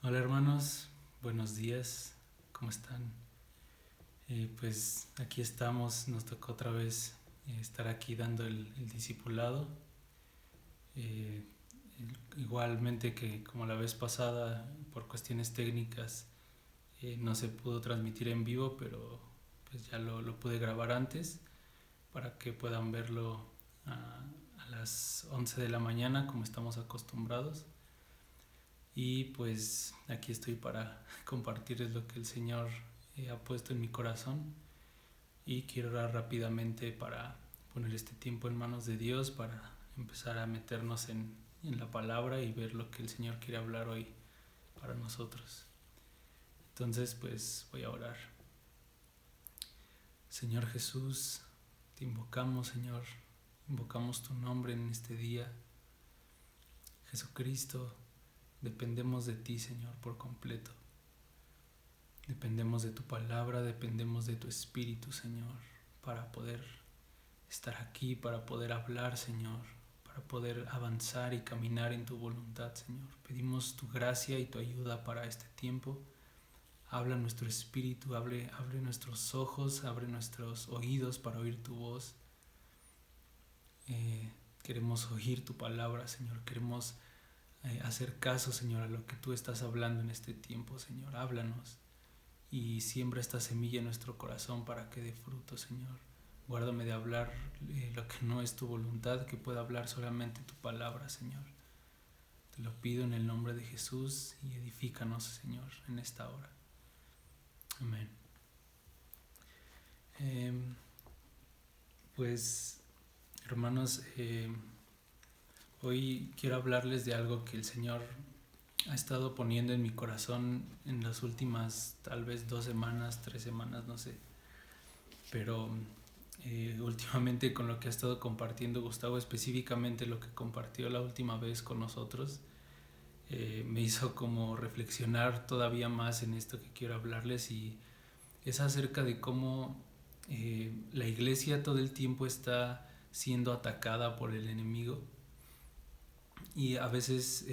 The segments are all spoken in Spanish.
Hola hermanos, buenos días, ¿cómo están? Pues aquí estamos, nos tocó otra vez estar aquí dando el discipulado. Eh, Igualmente que como la vez pasada, por cuestiones técnicas, no se pudo transmitir en vivo, pero pues ya lo pude grabar antes para que puedan verlo a las 11 de la mañana como estamos acostumbrados. Y pues aquí estoy para compartirles lo que el Señor ha puesto en mi corazón. Y quiero orar rápidamente para poner este tiempo en manos de Dios, para empezar a meternos en la palabra y ver lo que el Señor quiere hablar hoy para nosotros. Entonces pues voy a orar. Señor Jesús, te invocamos, Señor, invocamos tu nombre en este día. Jesucristo, dependemos de ti, Señor, por completo. Dependemos de tu palabra, dependemos de tu espíritu, Señor, para poder estar aquí, para poder hablar, Señor, para poder avanzar y caminar en tu voluntad, Señor. Pedimos tu gracia y tu ayuda para este tiempo. Habla nuestro espíritu, abre nuestros ojos, abre nuestros oídos para oír tu voz. Queremos oír tu palabra, Señor. Queremos hacer caso, Señor, a lo que tú estás hablando en este tiempo, Señor. Háblanos y siembra esta semilla en nuestro corazón para que dé fruto, Señor. Guárdame de hablar lo que no es tu voluntad, que pueda hablar solamente tu palabra, Señor. Te lo pido en el nombre de Jesús y edifícanos, Señor, en esta hora. Amén. Eh, pues, hermanos, hoy quiero hablarles de algo que el Señor ha estado poniendo en mi corazón en las últimas, tal vez 2 semanas, 3 semanas, no sé. Pero últimamente con lo que ha estado compartiendo Gustavo, específicamente lo que compartió la última vez con nosotros, me hizo como reflexionar todavía más en esto que quiero hablarles, y es acerca de cómo la iglesia todo el tiempo está siendo atacada por el enemigo, y a veces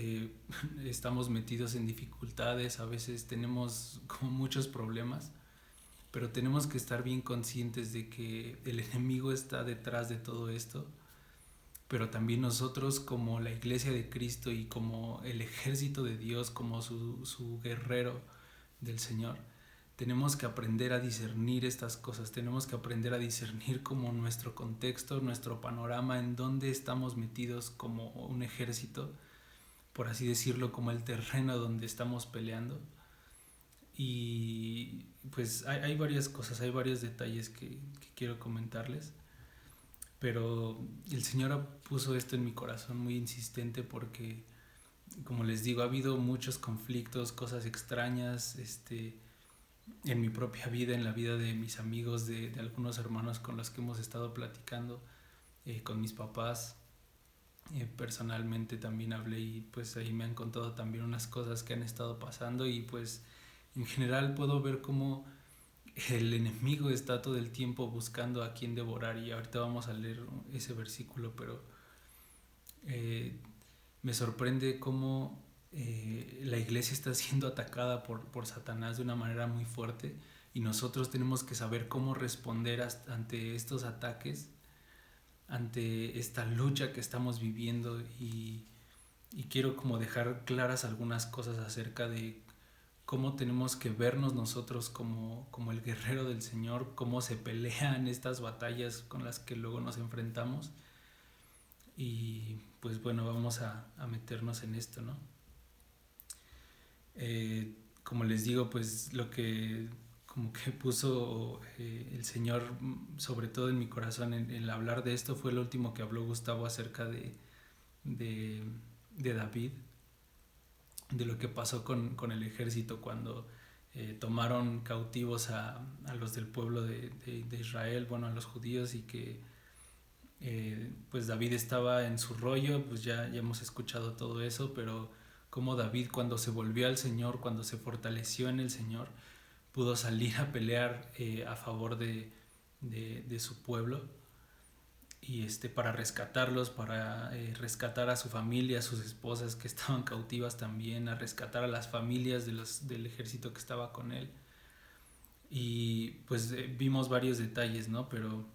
estamos metidos en dificultades, a veces tenemos como muchos problemas, pero tenemos que estar bien conscientes de que el enemigo está detrás de todo esto, pero también nosotros como la iglesia de Cristo y como el ejército de Dios, como su guerrero del Señor, tenemos que aprender a discernir estas cosas, tenemos que aprender a discernir como nuestro contexto, nuestro panorama, en donde estamos metidos como un ejército, por así decirlo, como el terreno donde estamos peleando. Y pues hay varias cosas, hay varios detalles que quiero comentarles, pero el Señor puso esto en mi corazón muy insistente porque, como les digo, ha habido muchos conflictos, cosas extrañas, en mi propia vida, en la vida de mis amigos, de algunos hermanos con los que hemos estado platicando, con mis papás. Personalmente también hablé y pues ahí me han contado también unas cosas que han estado pasando, y pues en general puedo ver cómo el enemigo está todo el tiempo buscando a quien devorar, y ahorita vamos a leer ese versículo, pero eh, me sorprende cómo la iglesia está siendo atacada por Satanás de una manera muy fuerte, y nosotros tenemos que saber cómo responder ante estos ataques, ante esta lucha que estamos viviendo, y quiero como dejar claras algunas cosas acerca de cómo tenemos que vernos nosotros como el guerrero del Señor, cómo se pelean estas batallas con las que luego nos enfrentamos. Y pues bueno, vamos a meternos en esto, ¿no? Como les digo, pues lo que como que puso el Señor, sobre todo en mi corazón, en el hablar de esto, fue el último que habló Gustavo acerca de, de David, de lo que pasó con el ejército cuando tomaron cautivos a los del pueblo de Israel, bueno, a los judíos, y que pues David estaba en su rollo, pues ya hemos escuchado todo eso, pero como David, cuando se volvió al Señor, cuando se fortaleció en el Señor, pudo salir a pelear a favor de su pueblo, para rescatarlos, para rescatar a su familia, a sus esposas que estaban cautivas también, a rescatar a las familias del ejército que estaba con él. Y pues vimos varios detalles, ¿no? Pero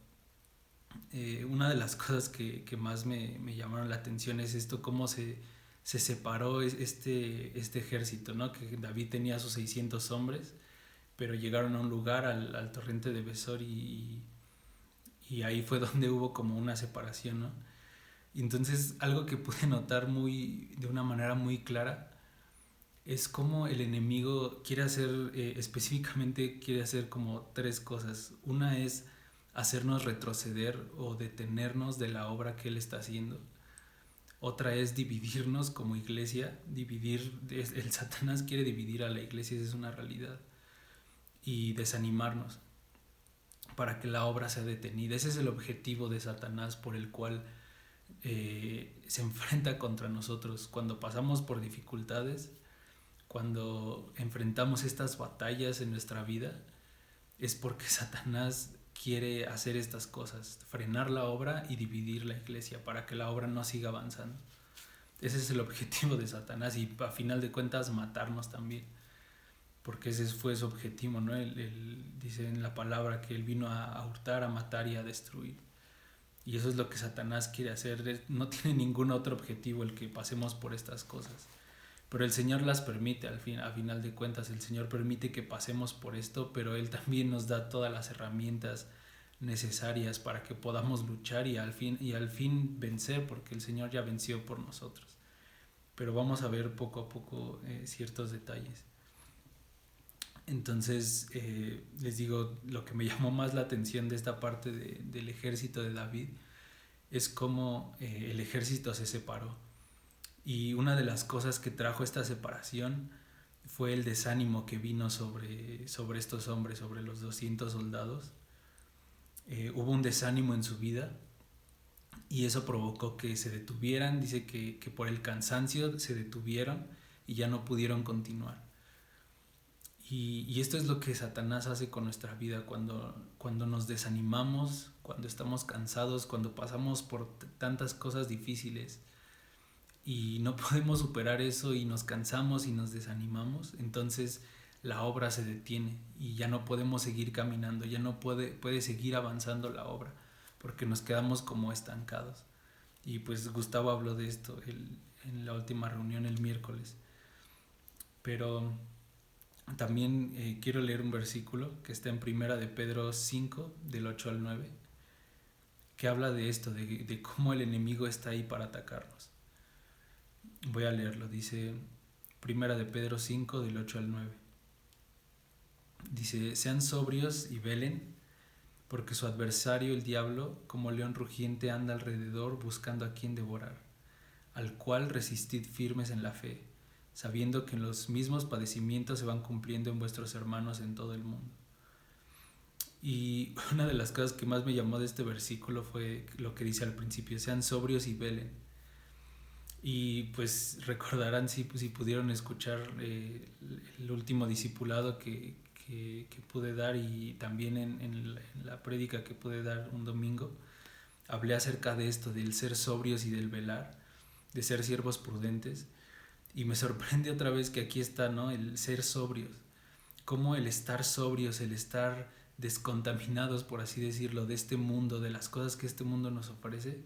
una de las cosas que más me llamaron la atención es esto, cómo se separó este ejército, ¿no? Que David tenía sus 600 hombres, pero llegaron a un lugar, al torrente de Besor, y ahí fue donde hubo como una separación, ¿no? Y entonces algo que pude notar de una manera muy clara es cómo el enemigo quiere hacer, específicamente quiere hacer como tres cosas. Una es hacernos retroceder o detenernos de la obra que él está haciendo. Otra es dividirnos como iglesia, el Satanás quiere dividir a la iglesia, esa es una realidad, y desanimarnos para que la obra sea detenida. Ese es el objetivo de Satanás por el cual se enfrenta contra nosotros. Cuando pasamos por dificultades, cuando enfrentamos estas batallas en nuestra vida, es porque Satanás quiere hacer estas cosas, frenar la obra y dividir la iglesia para que la obra no siga avanzando. Ese es el objetivo de Satanás, y a final de cuentas matarnos también, porque ese fue su objetivo, ¿no? Él dice en la palabra que él vino a hurtar, a matar y a destruir. Y eso es lo que Satanás quiere hacer. No tiene ningún otro objetivo el que pasemos por estas cosas. Pero el Señor las permite, a final de cuentas. El Señor permite que pasemos por esto, pero Él también nos da todas las herramientas necesarias para que podamos luchar y al fin vencer, porque el Señor ya venció por nosotros. Pero vamos a ver poco a poco ciertos detalles. Entonces, les digo, lo que me llamó más la atención de esta parte del ejército de David es cómo el ejército se separó. Y una de las cosas que trajo esta separación fue el desánimo que vino sobre estos hombres, sobre los 200 soldados. Hubo un desánimo en su vida y eso provocó que se detuvieran. Dice que por el cansancio se detuvieron y ya no pudieron continuar. Y esto es lo que Satanás hace con nuestra vida cuando nos desanimamos, cuando estamos cansados, cuando pasamos por tantas cosas difíciles y no podemos superar eso y nos cansamos y nos desanimamos. Entonces la obra se detiene y ya no podemos seguir caminando, ya no puede seguir avanzando la obra porque nos quedamos como estancados. Y pues Gustavo habló de esto en la última reunión el miércoles. Pero también quiero leer un versículo que está en Primera de Pedro 5, del 8 al 9, que habla de esto, de cómo el enemigo está ahí para atacarnos. Voy a leerlo, dice Primera de Pedro 5, del 8 al 9. Dice: sean sobrios y velen, porque su adversario el diablo, como león rugiente, anda alrededor buscando a quien devorar, al cual resistid firmes en la fe, sabiendo que los mismos padecimientos se van cumpliendo en vuestros hermanos en todo el mundo. Y una de las cosas que más me llamó de este versículo fue lo que dice al principio: sean sobrios y velen. Y pues recordarán, si pudieron escuchar el último discipulado que pude dar, y también en la prédica que pude dar un domingo, hablé acerca de esto, del ser sobrios y del velar, de ser siervos prudentes. Y me sorprende otra vez que aquí está, ¿no?, el ser sobrios. Cómo el estar sobrios, el estar descontaminados, por así decirlo, de este mundo, de las cosas que este mundo nos ofrece,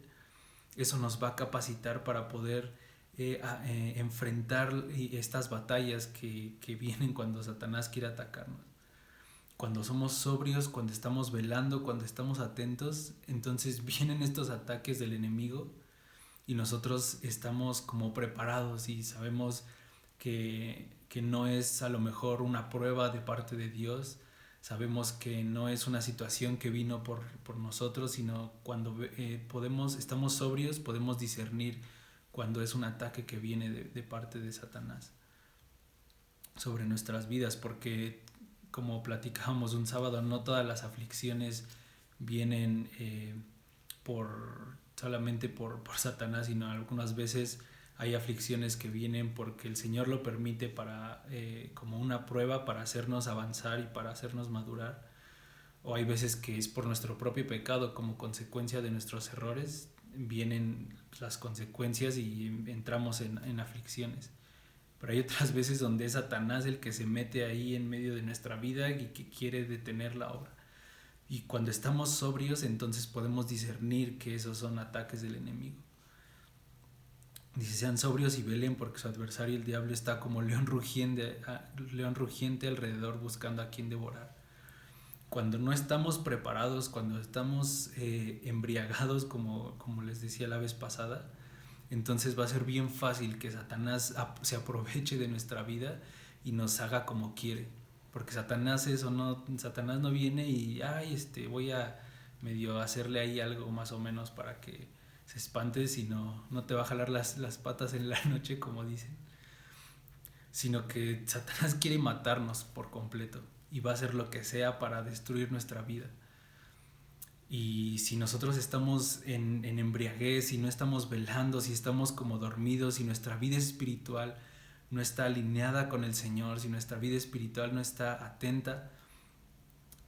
eso nos va a capacitar para poder enfrentar estas batallas que vienen cuando Satanás quiere atacarnos. Cuando somos sobrios, cuando estamos velando, cuando estamos atentos, entonces vienen estos ataques del enemigo y nosotros estamos como preparados y sabemos que no es a lo mejor una prueba de parte de Dios. Sabemos que no es una situación que vino por nosotros, sino cuando estamos sobrios, podemos discernir cuando es un ataque que viene de parte de Satanás sobre nuestras vidas, porque como platicábamos un sábado, no todas las aflicciones vienen solamente por Satanás, sino algunas veces hay aflicciones que vienen porque el Señor lo permite como una prueba para hacernos avanzar y para hacernos madurar. o hay veces que es por nuestro propio pecado, como consecuencia de nuestros errores, vienen las consecuencias y entramos en aflicciones. Pero hay otras veces donde es Satanás el que se mete ahí en medio de nuestra vida y que quiere detener la obra. Y cuando estamos sobrios, entonces podemos discernir que esos son ataques del enemigo. Dice, sean sobrios y velen porque su adversario el diablo está como león rugiente alrededor buscando a quien devorar. Cuando no estamos preparados, cuando estamos embriagados, como les decía la vez pasada, entonces va a ser bien fácil que Satanás se aproveche de nuestra vida y nos haga como quiere. Porque Satanás no viene y voy a medio hacerle ahí algo más o menos para que se espante, sino no te va a jalar las patas en la noche, como dicen. Sino que Satanás quiere matarnos por completo y va a hacer lo que sea para destruir nuestra vida. Y si nosotros estamos en embriaguez, si no estamos velando, si estamos como dormidos, si nuestra vida espiritual no está alineada con el Señor, si nuestra vida espiritual no está atenta,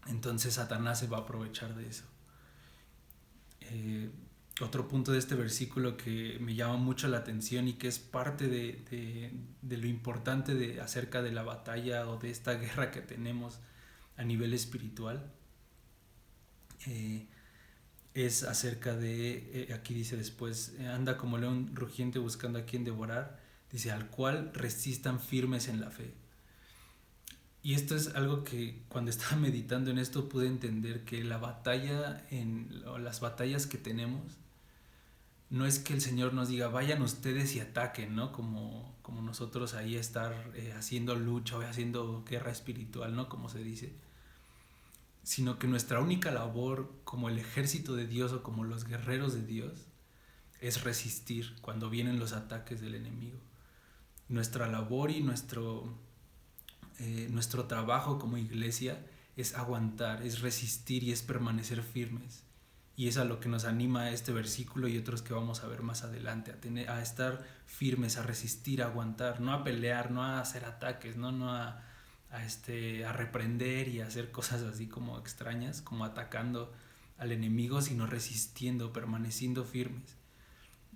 entonces Satanás se va a aprovechar de eso. Otro punto de este versículo que me llama mucho la atención y que es parte de lo importante acerca de la batalla o de esta guerra que tenemos a nivel espiritual, es acerca de, aquí dice después, anda como león rugiente buscando a quien devorar, dice, al cual resistan firmes en la fe. Y esto es algo que cuando estaba meditando en esto pude entender que la batalla, o las batallas que tenemos, no es que el Señor nos diga, vayan ustedes y ataquen, ¿no? Como nosotros ahí estar haciendo lucha o haciendo guerra espiritual, ¿no? Como se dice. Sino que nuestra única labor como el ejército de Dios o como los guerreros de Dios es resistir cuando vienen los ataques del enemigo. Nuestra labor y nuestro trabajo como iglesia es aguantar, es resistir y es permanecer firmes. Y es a lo que nos anima este versículo y otros que vamos a ver más adelante, a estar firmes, a resistir, a aguantar, no a pelear, no a hacer ataques, no a reprender y a hacer cosas así como extrañas, como atacando al enemigo, sino resistiendo, permaneciendo firmes.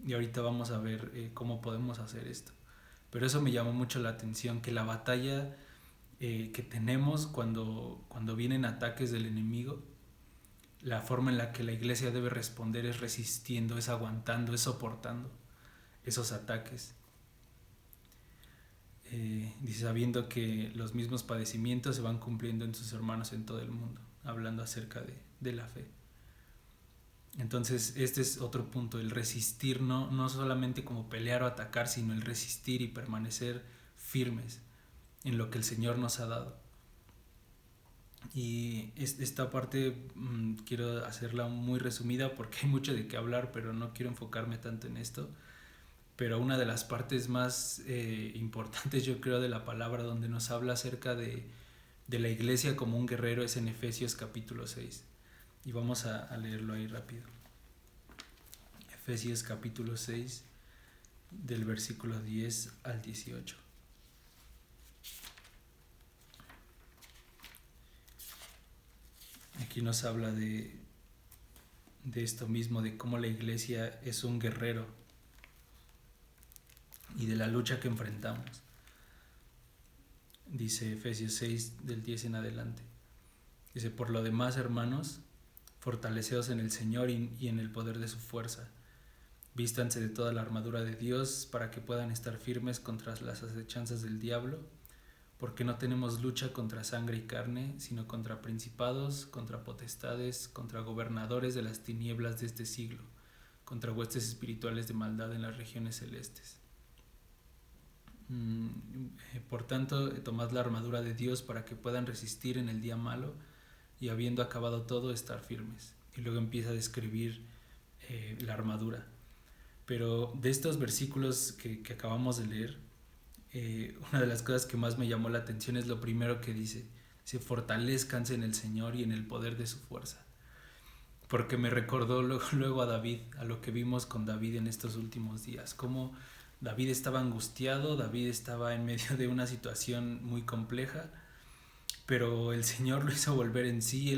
Y ahorita vamos a ver cómo podemos hacer esto. Pero eso me llamó mucho la atención, que la batalla que tenemos cuando vienen ataques del enemigo, la forma en la que la iglesia debe responder es resistiendo, es aguantando, es soportando esos ataques. Dice, sabiendo que los mismos padecimientos se van cumpliendo en sus hermanos en todo el mundo, hablando acerca de la fe. Entonces este es otro punto, el resistir, no solamente como pelear o atacar, sino el resistir y permanecer firmes en lo que el Señor nos ha dado. Y esta parte quiero hacerla muy resumida porque hay mucho de qué hablar, pero no quiero enfocarme tanto en esto. Pero una de las partes más importantes, yo creo, de la palabra donde nos habla acerca de la iglesia como un guerrero es en Efesios capítulo 6. Y vamos a leerlo ahí rápido. Efesios capítulo 6, del versículo 10 al 18. Aquí nos habla de esto mismo, de cómo la iglesia es un guerrero y de la lucha que enfrentamos. Dice Efesios 6 del 10 en adelante. Dice, por lo demás, hermanos, fortaleceos en el Señor y en el poder de su fuerza. Vístanse de toda la armadura de Dios para que puedan estar firmes contra las acechanzas del diablo, porque no tenemos lucha contra sangre y carne, sino contra principados, contra potestades, contra gobernadores de las tinieblas de este siglo, contra huestes espirituales de maldad en las regiones celestes. Por tanto, tomad la armadura de Dios para que puedan resistir en el día malo y habiendo acabado todo, estar firmes. Y luego empieza a describir la armadura. Pero de estos versículos que acabamos de leer, una de las cosas que más me llamó la atención es lo primero que dice: se fortalezcanse en el Señor y en el poder de su fuerza. Porque me recordó luego a David, a lo que vimos con David en estos últimos días, cómo David estaba angustiado, David estaba en medio de una situación muy compleja, pero el Señor lo hizo volver en sí,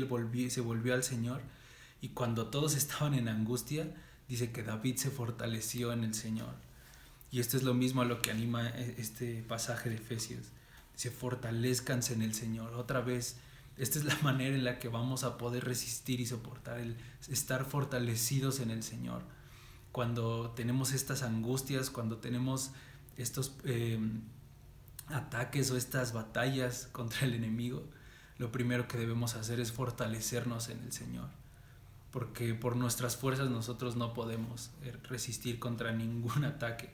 se volvió al Señor, y cuando todos estaban en angustia, dice que David se fortaleció en el Señor. Y esto es lo mismo a lo que anima este pasaje de Efesios. Dice, fortalezcanse en el Señor. Otra vez, esta es la manera en la que vamos a poder resistir y soportar el estar fortalecidos en el Señor. Cuando tenemos estas angustias, cuando tenemos estos ataques o estas batallas contra el enemigo, lo primero que debemos hacer es fortalecernos en el Señor, porque por nuestras fuerzas nosotros no podemos resistir contra ningún ataque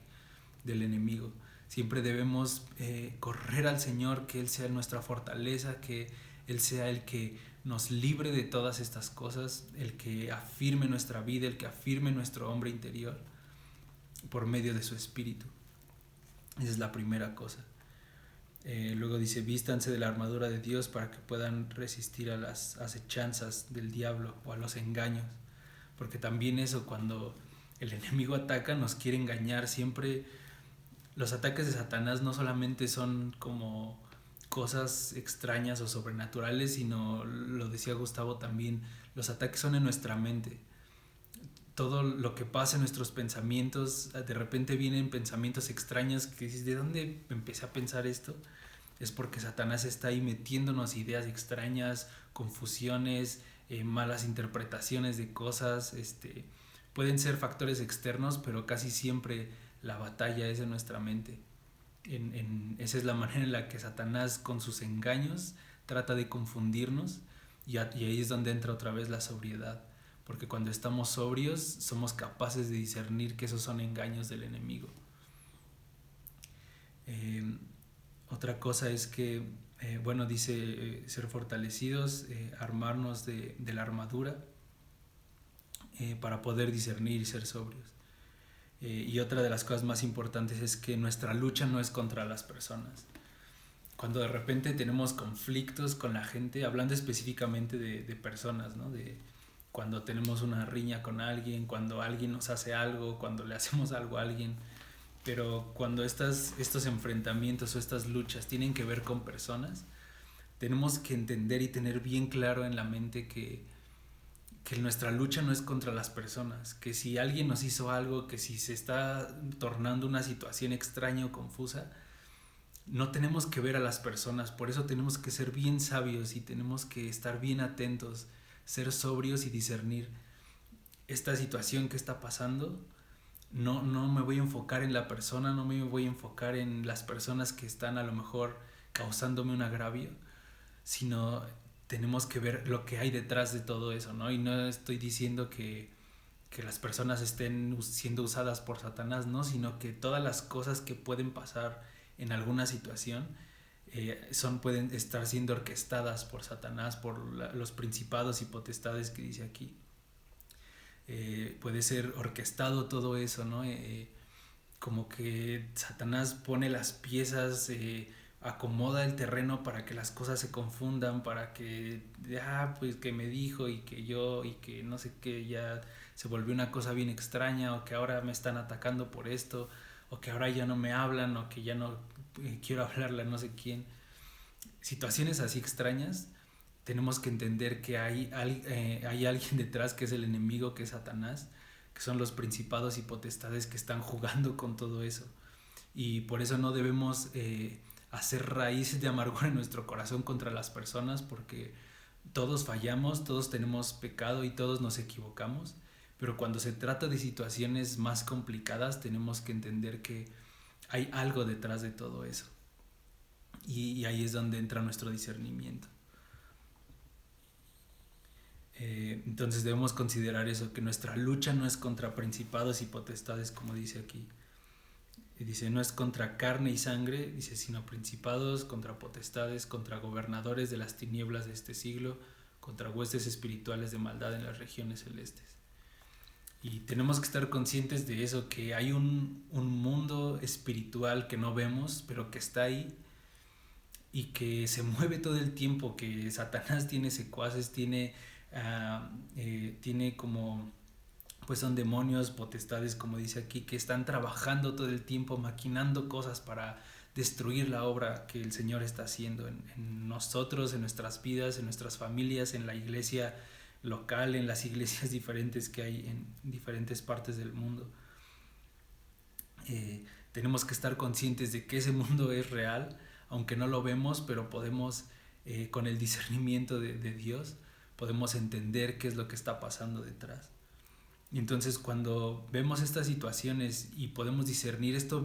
del enemigo. Siempre debemos correr al Señor, que Él sea nuestra fortaleza, que Él sea el que nos libre de todas estas cosas, el que afirme nuestra vida, el que afirme nuestro hombre interior por medio de su Espíritu. Esa es la primera cosa. Luego dice, vístanse de la armadura de Dios para que puedan resistir a las acechanzas del diablo o a los engaños, porque también eso, cuando el enemigo ataca, nos quiere engañar. Siempre los ataques de Satanás no solamente son como cosas extrañas o sobrenaturales, sino, lo decía Gustavo también, los ataques son en nuestra mente. Todo lo que pasa en nuestros pensamientos, de repente vienen pensamientos extraños que dices, ¿de dónde empecé a pensar esto? Es porque Satanás está ahí metiéndonos ideas extrañas, confusiones, malas interpretaciones de cosas. Pueden ser factores externos, pero casi siempre la batalla es en nuestra mente. Esa es la manera en la que Satanás, con sus engaños, trata de confundirnos, y ahí es donde entra otra vez la sobriedad, porque cuando estamos sobrios somos capaces de discernir que esos son engaños del enemigo. Otra cosa es que, dice ser fortalecidos, armarnos de la armadura para poder discernir y ser sobrios. Y otra de las cosas más importantes es que nuestra lucha no es contra las personas. Cuando de repente tenemos conflictos con la gente, hablando específicamente de personas, ¿no? De cuando tenemos una riña con alguien, cuando alguien nos hace algo, cuando le hacemos algo a alguien. Pero cuando estos enfrentamientos o estas luchas tienen que ver con personas, tenemos que entender y tener bien claro en la mente que nuestra lucha no es contra las personas, que si alguien nos hizo algo, que si se está tornando una situación extraña o confusa, no tenemos que ver a las personas. Por eso tenemos que ser bien sabios y tenemos que estar bien atentos, ser sobrios y discernir esta situación que está pasando. No me voy a enfocar en la persona, no me voy a enfocar en las personas que están a lo mejor causándome un agravio, sino tenemos que ver lo que hay detrás de todo eso, ¿no? Y no estoy diciendo que las personas estén siendo usadas por Satanás, ¿no? Sino que todas las cosas que pueden pasar en alguna situación pueden estar siendo orquestadas por Satanás, por los principados y potestades que dice aquí. Puede ser orquestado todo eso, ¿no? Como que Satanás pone las piezas, acomoda el terreno para que las cosas se confundan, para que, pues que me dijo y que yo y que no sé qué, ya se volvió una cosa bien extraña, o que ahora me están atacando por esto, o que ahora ya no me hablan, o que ya no quiero hablarle a no sé quién. Situaciones así extrañas, tenemos que entender que hay alguien detrás, que es el enemigo, que es Satanás, que son los principados y potestades que están jugando con todo eso. Y por eso no debemos hacer raíces de amargura en nuestro corazón contra las personas, porque todos fallamos, todos tenemos pecado y todos nos equivocamos. Pero cuando se trata de situaciones más complicadas, tenemos que entender que hay algo detrás de todo eso. Y ahí es donde entra nuestro discernimiento. Entonces debemos considerar eso, que nuestra lucha no es contra principados y potestades, como dice aquí. Dice, no es contra carne y sangre, dice, sino principados, contra potestades, contra gobernadores de las tinieblas de este siglo, contra huestes espirituales de maldad en las regiones celestes. Y tenemos que estar conscientes de eso, que hay un mundo espiritual que no vemos, pero que está ahí y que se mueve todo el tiempo, que Satanás tiene secuaces, tiene como, pues son demonios, potestades, como dice aquí, que están trabajando todo el tiempo, maquinando cosas para destruir la obra que el Señor está haciendo en nosotros, en nuestras vidas, en nuestras familias, en la iglesia local, en las iglesias diferentes que hay en diferentes partes del mundo. Tenemos que estar conscientes de que ese mundo es real, aunque no lo vemos, pero podemos, con el discernimiento de Dios, podemos entender qué es lo que está pasando detrás. Y entonces cuando vemos estas situaciones y podemos discernir, esto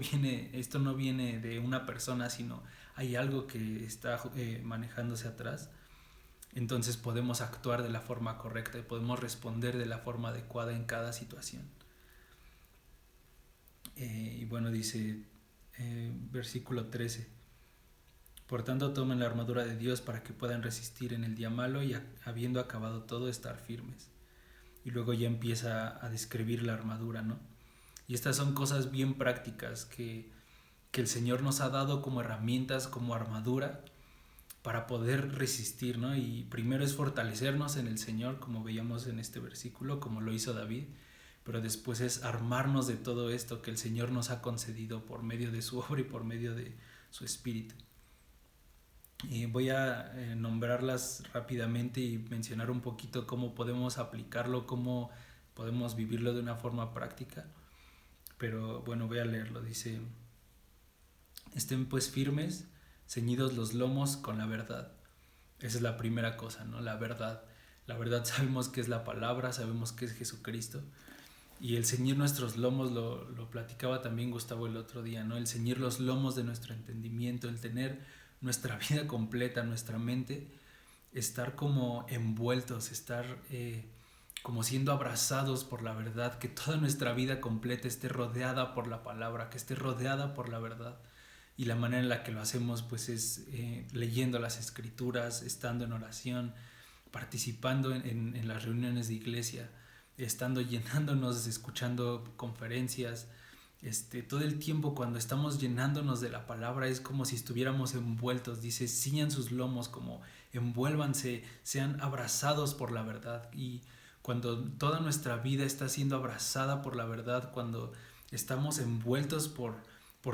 no viene de una persona, sino hay algo que está manejándose atrás, entonces podemos actuar de la forma correcta y podemos responder de la forma adecuada en cada situación. Y bueno, dice versículo 13: por tanto tomen la armadura de Dios para que puedan resistir en el día malo y habiendo acabado todo, estar firmes. Y luego ya empieza a describir la armadura, ¿no? Y estas son cosas bien prácticas que el Señor nos ha dado como herramientas, como armadura, para poder resistir, ¿no? Y primero es fortalecernos en el Señor, como veíamos en este versículo, como lo hizo David, pero después es armarnos de todo esto que el Señor nos ha concedido por medio de su obra y por medio de su Espíritu. Y voy a nombrarlas rápidamente y mencionar un poquito cómo podemos aplicarlo, cómo podemos vivirlo de una forma práctica. Pero bueno, voy a leerlo. Dice: estén pues firmes, ceñidos los lomos con la verdad. Esa es la primera cosa, ¿no? La verdad. La verdad sabemos que es la palabra, sabemos que es Jesucristo. Y el ceñir nuestros lomos, lo platicaba también Gustavo el otro día, ¿no? El ceñir los lomos de nuestro entendimiento, el tener nuestra vida completa, nuestra mente, estar como envueltos, estar como siendo abrazados por la verdad, que toda nuestra vida completa esté rodeada por la palabra, que esté rodeada por la verdad. Y la manera en la que lo hacemos pues es leyendo las escrituras, estando en oración, participando en las reuniones de iglesia, estando llenándonos, escuchando conferencias. Todo el tiempo cuando estamos llenándonos de la palabra es como si estuviéramos envueltos. Dice: ciñan sus lomos, como envuélvanse, sean abrazados por la verdad. Y cuando toda nuestra vida está siendo abrazada por la verdad, cuando estamos envueltos por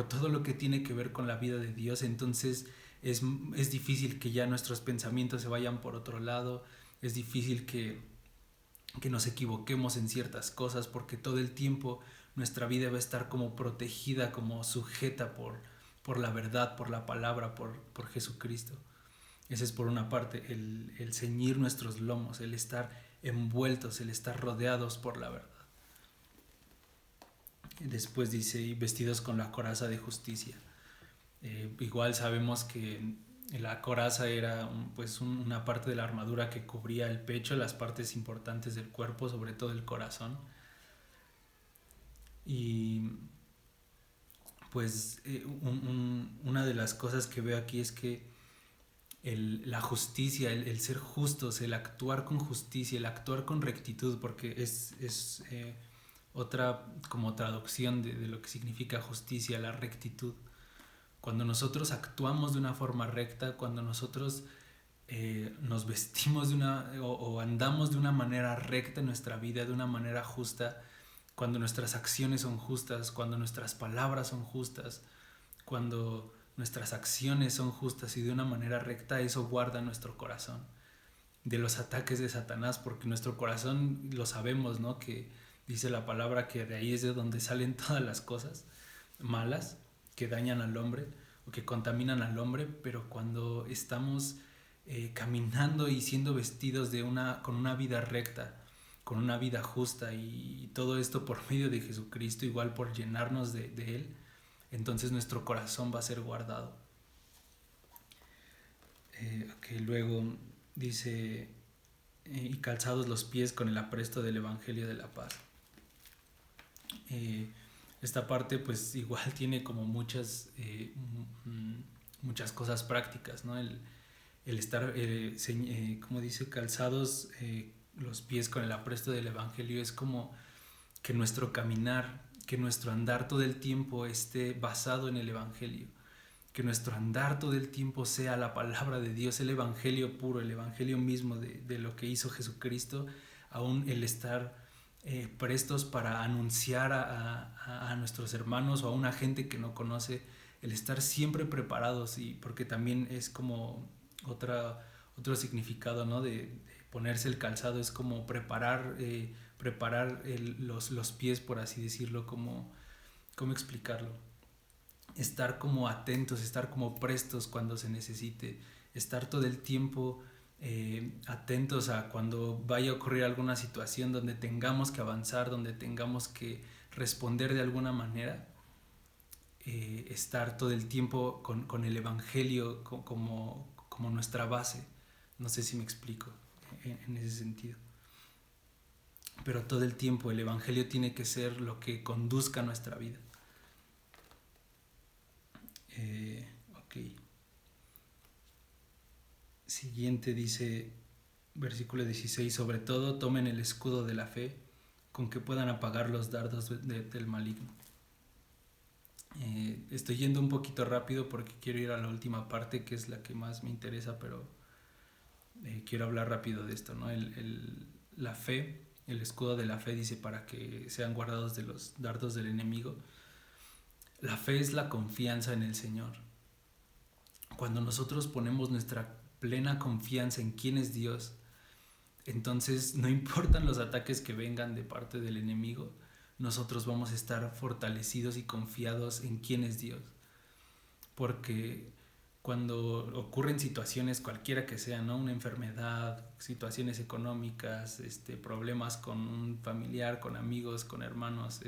todo lo que tiene que ver con la vida de Dios, entonces es difícil que ya nuestros pensamientos se vayan por otro lado, es difícil que nos equivoquemos en ciertas cosas, porque todo el tiempo nuestra vida va a estar como protegida, como sujeta por la verdad, por la palabra, por Jesucristo. Ese es por una parte, el ceñir nuestros lomos, el estar envueltos, el estar rodeados por la verdad. Después dice: vestidos con la coraza de justicia. Igual sabemos que la coraza era una parte de la armadura que cubría el pecho, las partes importantes del cuerpo, sobre todo el corazón. Y pues una de las cosas que veo aquí es que la justicia, el ser justos, el actuar con justicia, el actuar con rectitud, porque es otra como traducción de lo que significa justicia, la rectitud. Cuando nosotros actuamos de una forma recta, cuando nosotros nos vestimos o andamos de una manera recta en nuestra vida, de una manera justa, cuando nuestras acciones son justas, cuando nuestras palabras son justas, cuando nuestras acciones son justas y de una manera recta, eso guarda nuestro corazón de los ataques de Satanás, porque nuestro corazón, lo sabemos, ¿no? Que dice la palabra que de ahí es de donde salen todas las cosas malas que dañan al hombre o que contaminan al hombre. Pero cuando estamos caminando y siendo vestidos con una vida recta, con una vida justa, y todo esto por medio de Jesucristo, igual por llenarnos de Él, entonces nuestro corazón va a ser guardado. Luego dice: y calzados los pies con el apresto del Evangelio de la paz. Esta parte pues igual tiene como muchas cosas prácticas, ¿no? El estar, como dice, calzados los pies con el apresto del Evangelio, es como que nuestro caminar, que nuestro andar todo el tiempo esté basado en el Evangelio, que nuestro andar todo el tiempo sea la palabra de Dios, el Evangelio puro, el Evangelio mismo de lo que hizo Jesucristo, aún el estar prestos para anunciar a nuestros hermanos o a una gente que no conoce el estar siempre preparados, y porque también es como otro significado, ¿no? De ponerse el calzado, es como preparar los pies, por así decirlo, ¿cómo explicarlo? Estar como atentos, estar como prestos cuando se necesite, estar todo el tiempo atentos a cuando vaya a ocurrir alguna situación donde tengamos que avanzar, donde tengamos que responder de alguna manera, estar todo el tiempo con el Evangelio como nuestra base. No sé si me explico en ese sentido. Pero todo el tiempo el Evangelio tiene que ser lo que conduzca nuestra vida. Ok. Siguiente dice, versículo 16, sobre todo tomen el escudo de la fe con que puedan apagar los dardos del maligno. Estoy yendo un poquito rápido porque quiero ir a la última parte, que es la que más me interesa, pero quiero hablar rápido de esto, ¿no? La fe, el escudo de la fe dice para que sean guardados de los dardos del enemigo. La fe es la confianza en el Señor. Cuando nosotros ponemos nuestra plena confianza en quién es Dios, entonces no importan los ataques que vengan de parte del enemigo, nosotros vamos a estar fortalecidos y confiados en quién es Dios. Porque cuando ocurren situaciones cualquiera que sean, ¿no? Una enfermedad, situaciones económicas, problemas con un familiar, con amigos, con hermanos,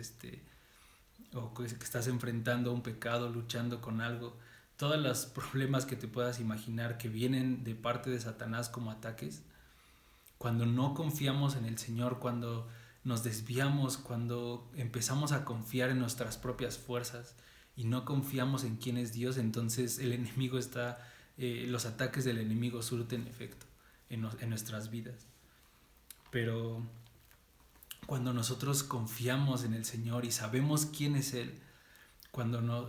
o que estás enfrentando un pecado, luchando con algo, todos los problemas que te puedas imaginar que vienen de parte de Satanás como ataques, cuando no confiamos en el Señor, cuando nos desviamos, cuando empezamos a confiar en nuestras propias fuerzas y no confiamos en quién es Dios, entonces el enemigo los ataques del enemigo surten efecto en nuestras vidas. Pero cuando nosotros confiamos en el Señor y sabemos quién es Él, cuando no,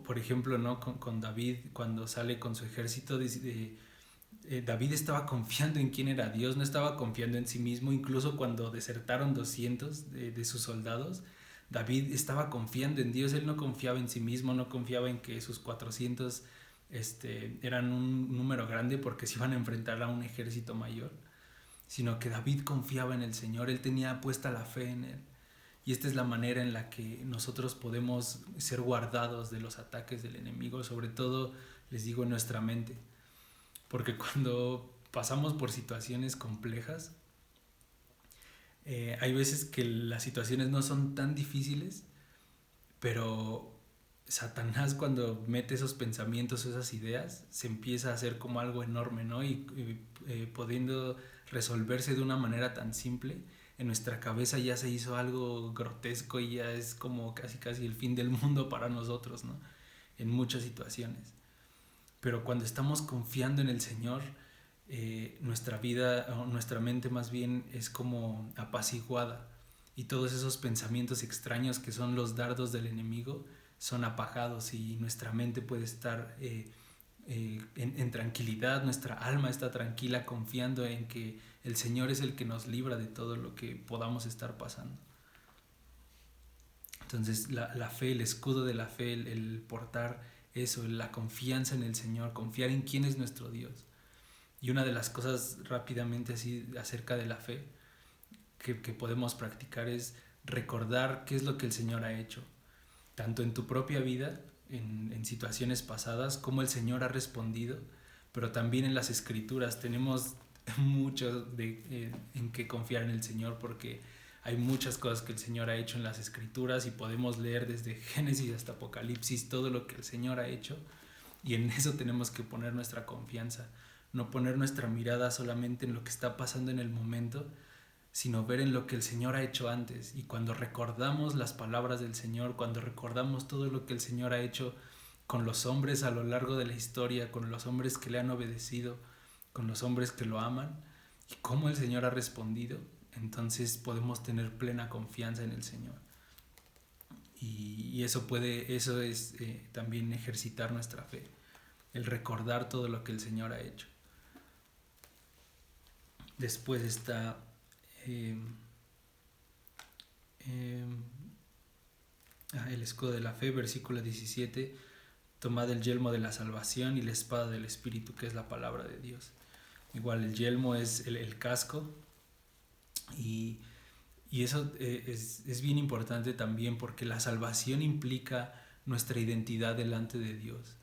por ejemplo, ¿no? Con David, cuando sale con su ejército, David estaba confiando en quién era Dios, no estaba confiando en sí mismo. Incluso cuando desertaron 200 de sus soldados, David estaba confiando en Dios. Él no confiaba en sí mismo, no confiaba en que sus 400 eran un número grande porque se iban a enfrentar a un ejército mayor, sino que David confiaba en el Señor, él tenía puesta la fe en Él. Y esta es la manera en la que nosotros podemos ser guardados de los ataques del enemigo, sobre todo, les digo, en nuestra mente. Porque cuando pasamos por situaciones complejas, hay veces que las situaciones no son tan difíciles, pero Satanás, cuando mete esos pensamientos, esas ideas, se empieza a hacer como algo enorme, ¿no? Y pudiendo resolverse de una manera tan simple, en nuestra cabeza ya se hizo algo grotesco y ya es como casi el fin del mundo para nosotros, ¿no? En muchas situaciones. Pero cuando estamos confiando en el Señor, nuestra vida, o nuestra mente más bien, es como apaciguada, y todos esos pensamientos extraños que son los dardos del enemigo son apagados, y nuestra mente puede estar en tranquilidad, nuestra alma está tranquila confiando en que el Señor es el que nos libra de todo lo que podamos estar pasando. Entonces la fe, el escudo de la fe, el portar eso, la confianza en el Señor, confiar en quién es nuestro Dios. Y una de las cosas rápidamente así acerca de la fe que podemos practicar es recordar qué es lo que el Señor ha hecho, tanto en tu propia vida, en situaciones pasadas, cómo el Señor ha respondido, pero también en las Escrituras. Tenemos mucho en qué confiar en el Señor, porque hay muchas cosas que el Señor ha hecho en las Escrituras y podemos leer desde Génesis hasta Apocalipsis todo lo que el Señor ha hecho, y en eso tenemos que poner nuestra confianza, no poner nuestra mirada solamente en lo que está pasando en el momento, sino ver en lo que el Señor ha hecho antes. Y cuando recordamos las palabras del Señor, cuando recordamos todo lo que el Señor ha hecho con los hombres a lo largo de la historia, con los hombres que le han obedecido, con los hombres que lo aman, y cómo el Señor ha respondido, entonces podemos tener plena confianza en el Señor. Y eso es también ejercitar nuestra fe, el recordar todo lo que el Señor ha hecho. Después está el escudo de la fe, versículo 17. tomad el yelmo de la salvación y la espada del Espíritu, que es la palabra de Dios. Igual el yelmo es el casco, y eso es bien importante también, porque la salvación implica nuestra identidad delante de Dios.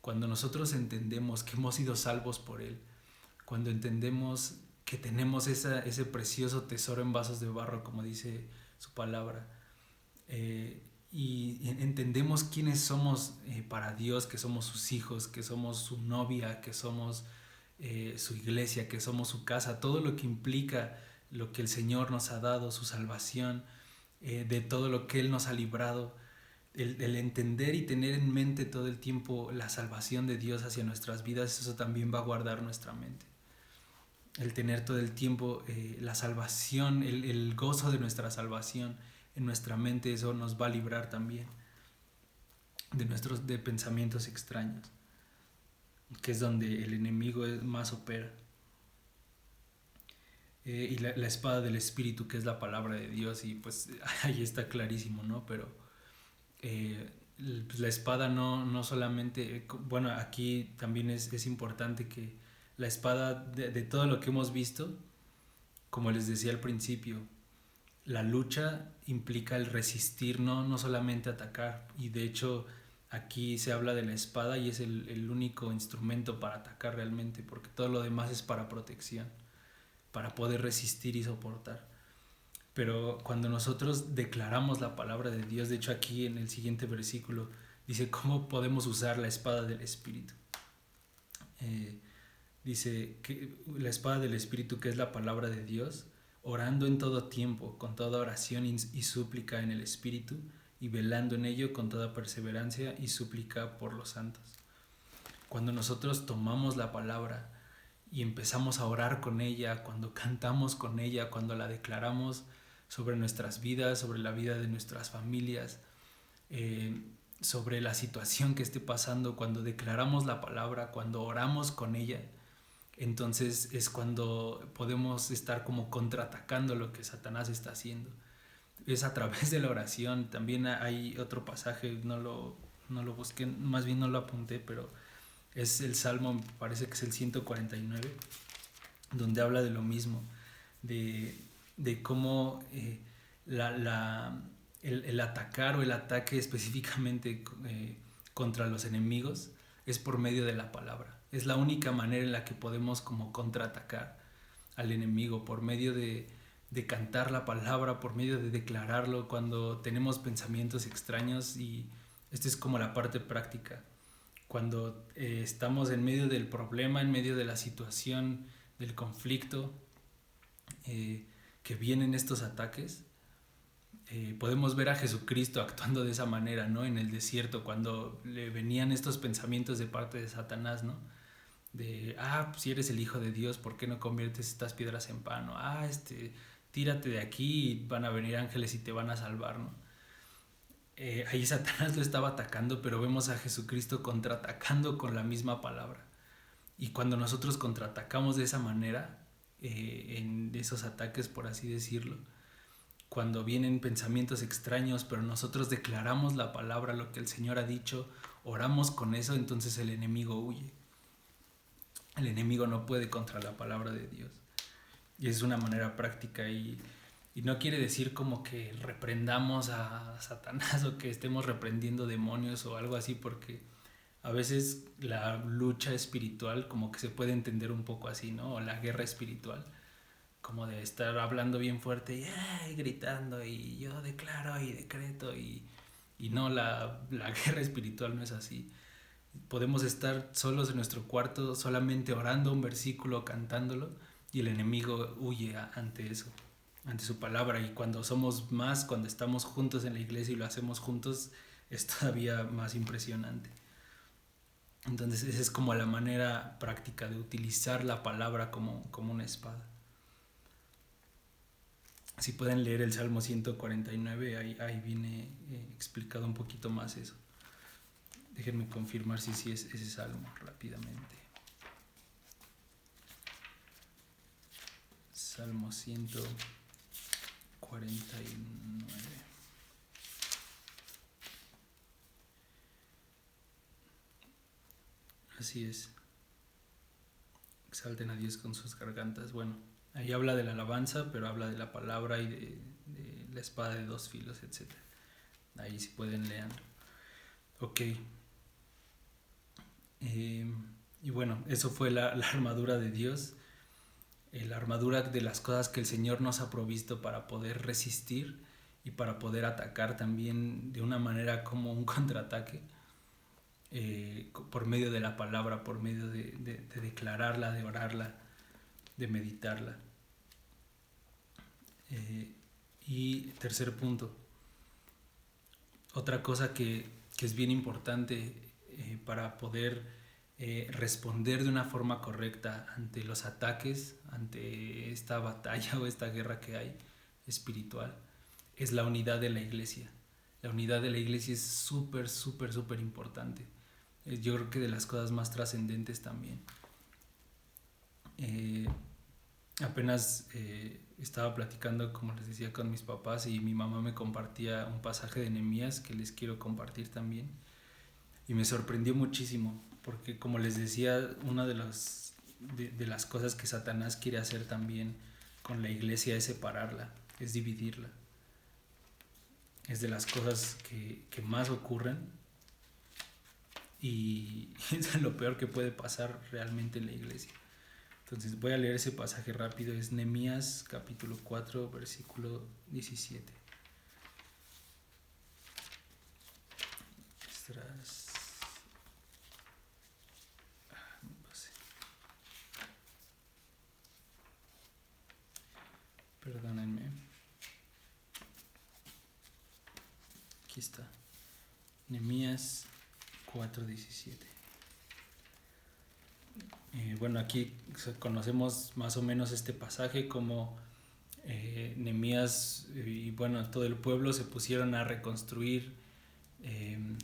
Cuando nosotros entendemos que hemos sido salvos por Él, cuando entendemos que tenemos ese precioso tesoro en vasos de barro, como dice su palabra, y entendemos quiénes somos para Dios, que somos sus hijos, que somos su novia, que somos su iglesia, que somos su casa, todo lo que implica lo que el Señor nos ha dado, su salvación, de todo lo que Él nos ha librado, el entender y tener en mente todo el tiempo la salvación de Dios hacia nuestras vidas, eso también va a guardar nuestra mente. El tener todo el tiempo la salvación, el gozo de nuestra salvación en nuestra mente, eso nos va a librar también de pensamientos extraños, que es donde el enemigo más opera. Y la espada del Espíritu, que es la palabra de Dios, y pues ahí está clarísimo, ¿no? Pero pues la espada no solamente, bueno, aquí también es importante que la espada de todo lo que hemos visto, como les decía al principio, la lucha implica el resistir, no solamente atacar, y de hecho aquí se habla de la espada y es el único instrumento para atacar realmente, porque todo lo demás es para protección, para poder resistir y soportar. Pero cuando nosotros declaramos la palabra de Dios, de hecho aquí en el siguiente versículo dice cómo podemos usar la espada del Espíritu. Dice que la espada del Espíritu, que es la palabra de Dios, orando en todo tiempo, con toda oración y súplica en el Espíritu, y velando en ello con toda perseverancia y súplica por los santos. Cuando nosotros tomamos la palabra y empezamos a orar con ella, cuando cantamos con ella, cuando la declaramos sobre nuestras vidas, sobre la vida de nuestras familias, sobre la situación que esté pasando, cuando declaramos la palabra, cuando oramos con ella, entonces es cuando podemos estar como contraatacando lo que Satanás está haciendo. Es a través de la oración. También hay otro pasaje, no lo busqué, más bien no lo apunté, pero es el Salmo, me parece que es el 149, donde habla de lo mismo, de cómo el atacar o el ataque específicamente contra los enemigos es por medio de la palabra. Es la única manera en la que podemos como contraatacar al enemigo, por medio de cantar la palabra, por medio de declararlo cuando tenemos pensamientos extraños. Y esta es como la parte práctica. Cuando estamos en medio del problema, en medio de la situación, del conflicto, que vienen estos ataques, podemos ver a Jesucristo actuando de esa manera, ¿no? En el desierto, cuando le venían estos pensamientos de parte de Satanás, ¿no? De, pues si eres el Hijo de Dios, ¿por qué no conviertes estas piedras en pan? ¿No? Tírate de aquí y van a venir ángeles y te van a salvar, ¿no? Ahí Satanás lo estaba atacando, pero vemos a Jesucristo contraatacando con la misma palabra. Y cuando nosotros contraatacamos de esa manera, en esos ataques, por así decirlo, cuando vienen pensamientos extraños, pero nosotros declaramos la palabra, lo que el Señor ha dicho, oramos con eso, entonces el enemigo huye. El enemigo no puede contra la palabra de Dios. Y es una manera práctica, y no quiere decir como que reprendamos a Satanás o que estemos reprendiendo demonios o algo así, porque a veces la lucha espiritual como que se puede entender un poco así, ¿no? O la guerra espiritual, como de estar hablando bien fuerte y gritando y yo declaro y decreto, y no, la guerra espiritual no es así. Podemos estar solos en nuestro cuarto solamente orando un versículo, cantándolo, y el enemigo huye ante eso, ante su palabra. Y cuando somos más, cuando estamos juntos en la iglesia y lo hacemos juntos, es todavía más impresionante. Entonces esa es como la manera práctica de utilizar la palabra como una espada. Si pueden leer el Salmo 149, ahí viene explicado un poquito más eso. Déjenme confirmar si sí es ese salmo rápidamente. Salmo 149. Así es. Exalten a Dios con sus gargantas. Bueno, ahí habla de la alabanza, pero habla de la palabra y de la espada de dos filos, etc. Ahí si pueden lean. Ok. Y bueno, eso fue la armadura de Dios. La armadura de las cosas que el Señor nos ha provisto para poder resistir y para poder atacar también de una manera como un contraataque, por medio de la palabra, por medio de declararla, de orarla, de meditarla. Y tercer punto, otra cosa que es bien importante para poder responder de una forma correcta ante los ataques, ante esta batalla o esta guerra que hay espiritual, es la unidad de la iglesia. La unidad de la iglesia es súper, súper, súper importante. Yo creo que de las cosas más trascendentes también. Apenas estaba platicando, como les decía, con mis papás, y mi mamá me compartía un pasaje de Nehemías que les quiero compartir también. Y me sorprendió muchísimo, porque como les decía, una de las cosas que Satanás quiere hacer también con la iglesia es separarla, es dividirla. Es de las cosas que más ocurren, y es lo peor que puede pasar realmente en la iglesia. Entonces voy a leer ese pasaje rápido. Es Nehemías capítulo 4 versículo 17. Perdónenme. Aquí está. Nehemías 4:17. Bueno, aquí conocemos más o menos este pasaje como Nehemías y bueno, todo el pueblo se pusieron a reconstruir el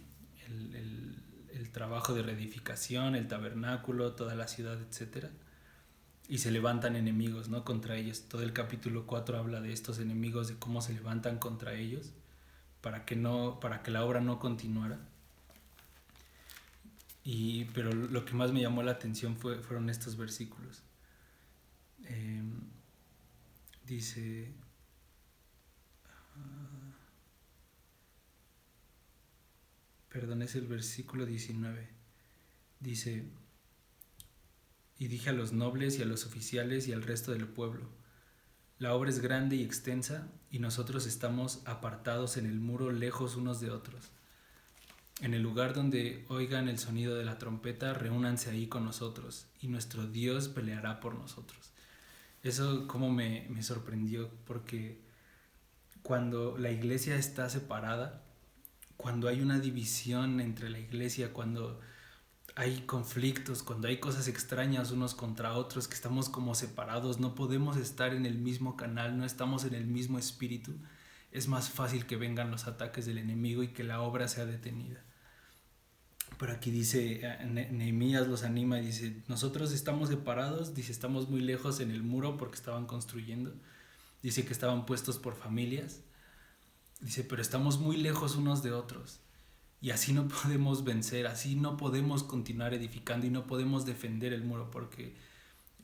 trabajo de reedificación, el tabernáculo, toda la ciudad, etcétera. Y se levantan enemigos, ¿no?, contra ellos. Todo el capítulo 4 habla de estos enemigos, de cómo se levantan contra ellos para que la obra no continuara. Pero lo que más me llamó la atención fueron estos versículos. Dice, es el versículo 19. Dice: y dije a los nobles y a los oficiales y al resto del pueblo: la obra es grande y extensa, y nosotros estamos apartados en el muro, lejos unos de otros. En el lugar donde oigan el sonido de la trompeta, reúnanse ahí con nosotros, y nuestro Dios peleará por nosotros. Eso como me sorprendió, porque cuando la iglesia está separada, cuando hay una división entre la iglesia, cuando hay conflictos, cuando hay cosas extrañas unos contra otros, que estamos como separados, no podemos estar en el mismo canal, no estamos en el mismo espíritu, es más fácil que vengan los ataques del enemigo y que la obra sea detenida. Pero aquí dice, Nehemías los anima y dice: nosotros estamos separados, dice, estamos muy lejos en el muro porque estaban construyendo, dice que estaban puestos por familias, dice, pero estamos muy lejos unos de otros. Y así no podemos vencer, así no podemos continuar edificando y no podemos defender el muro, porque,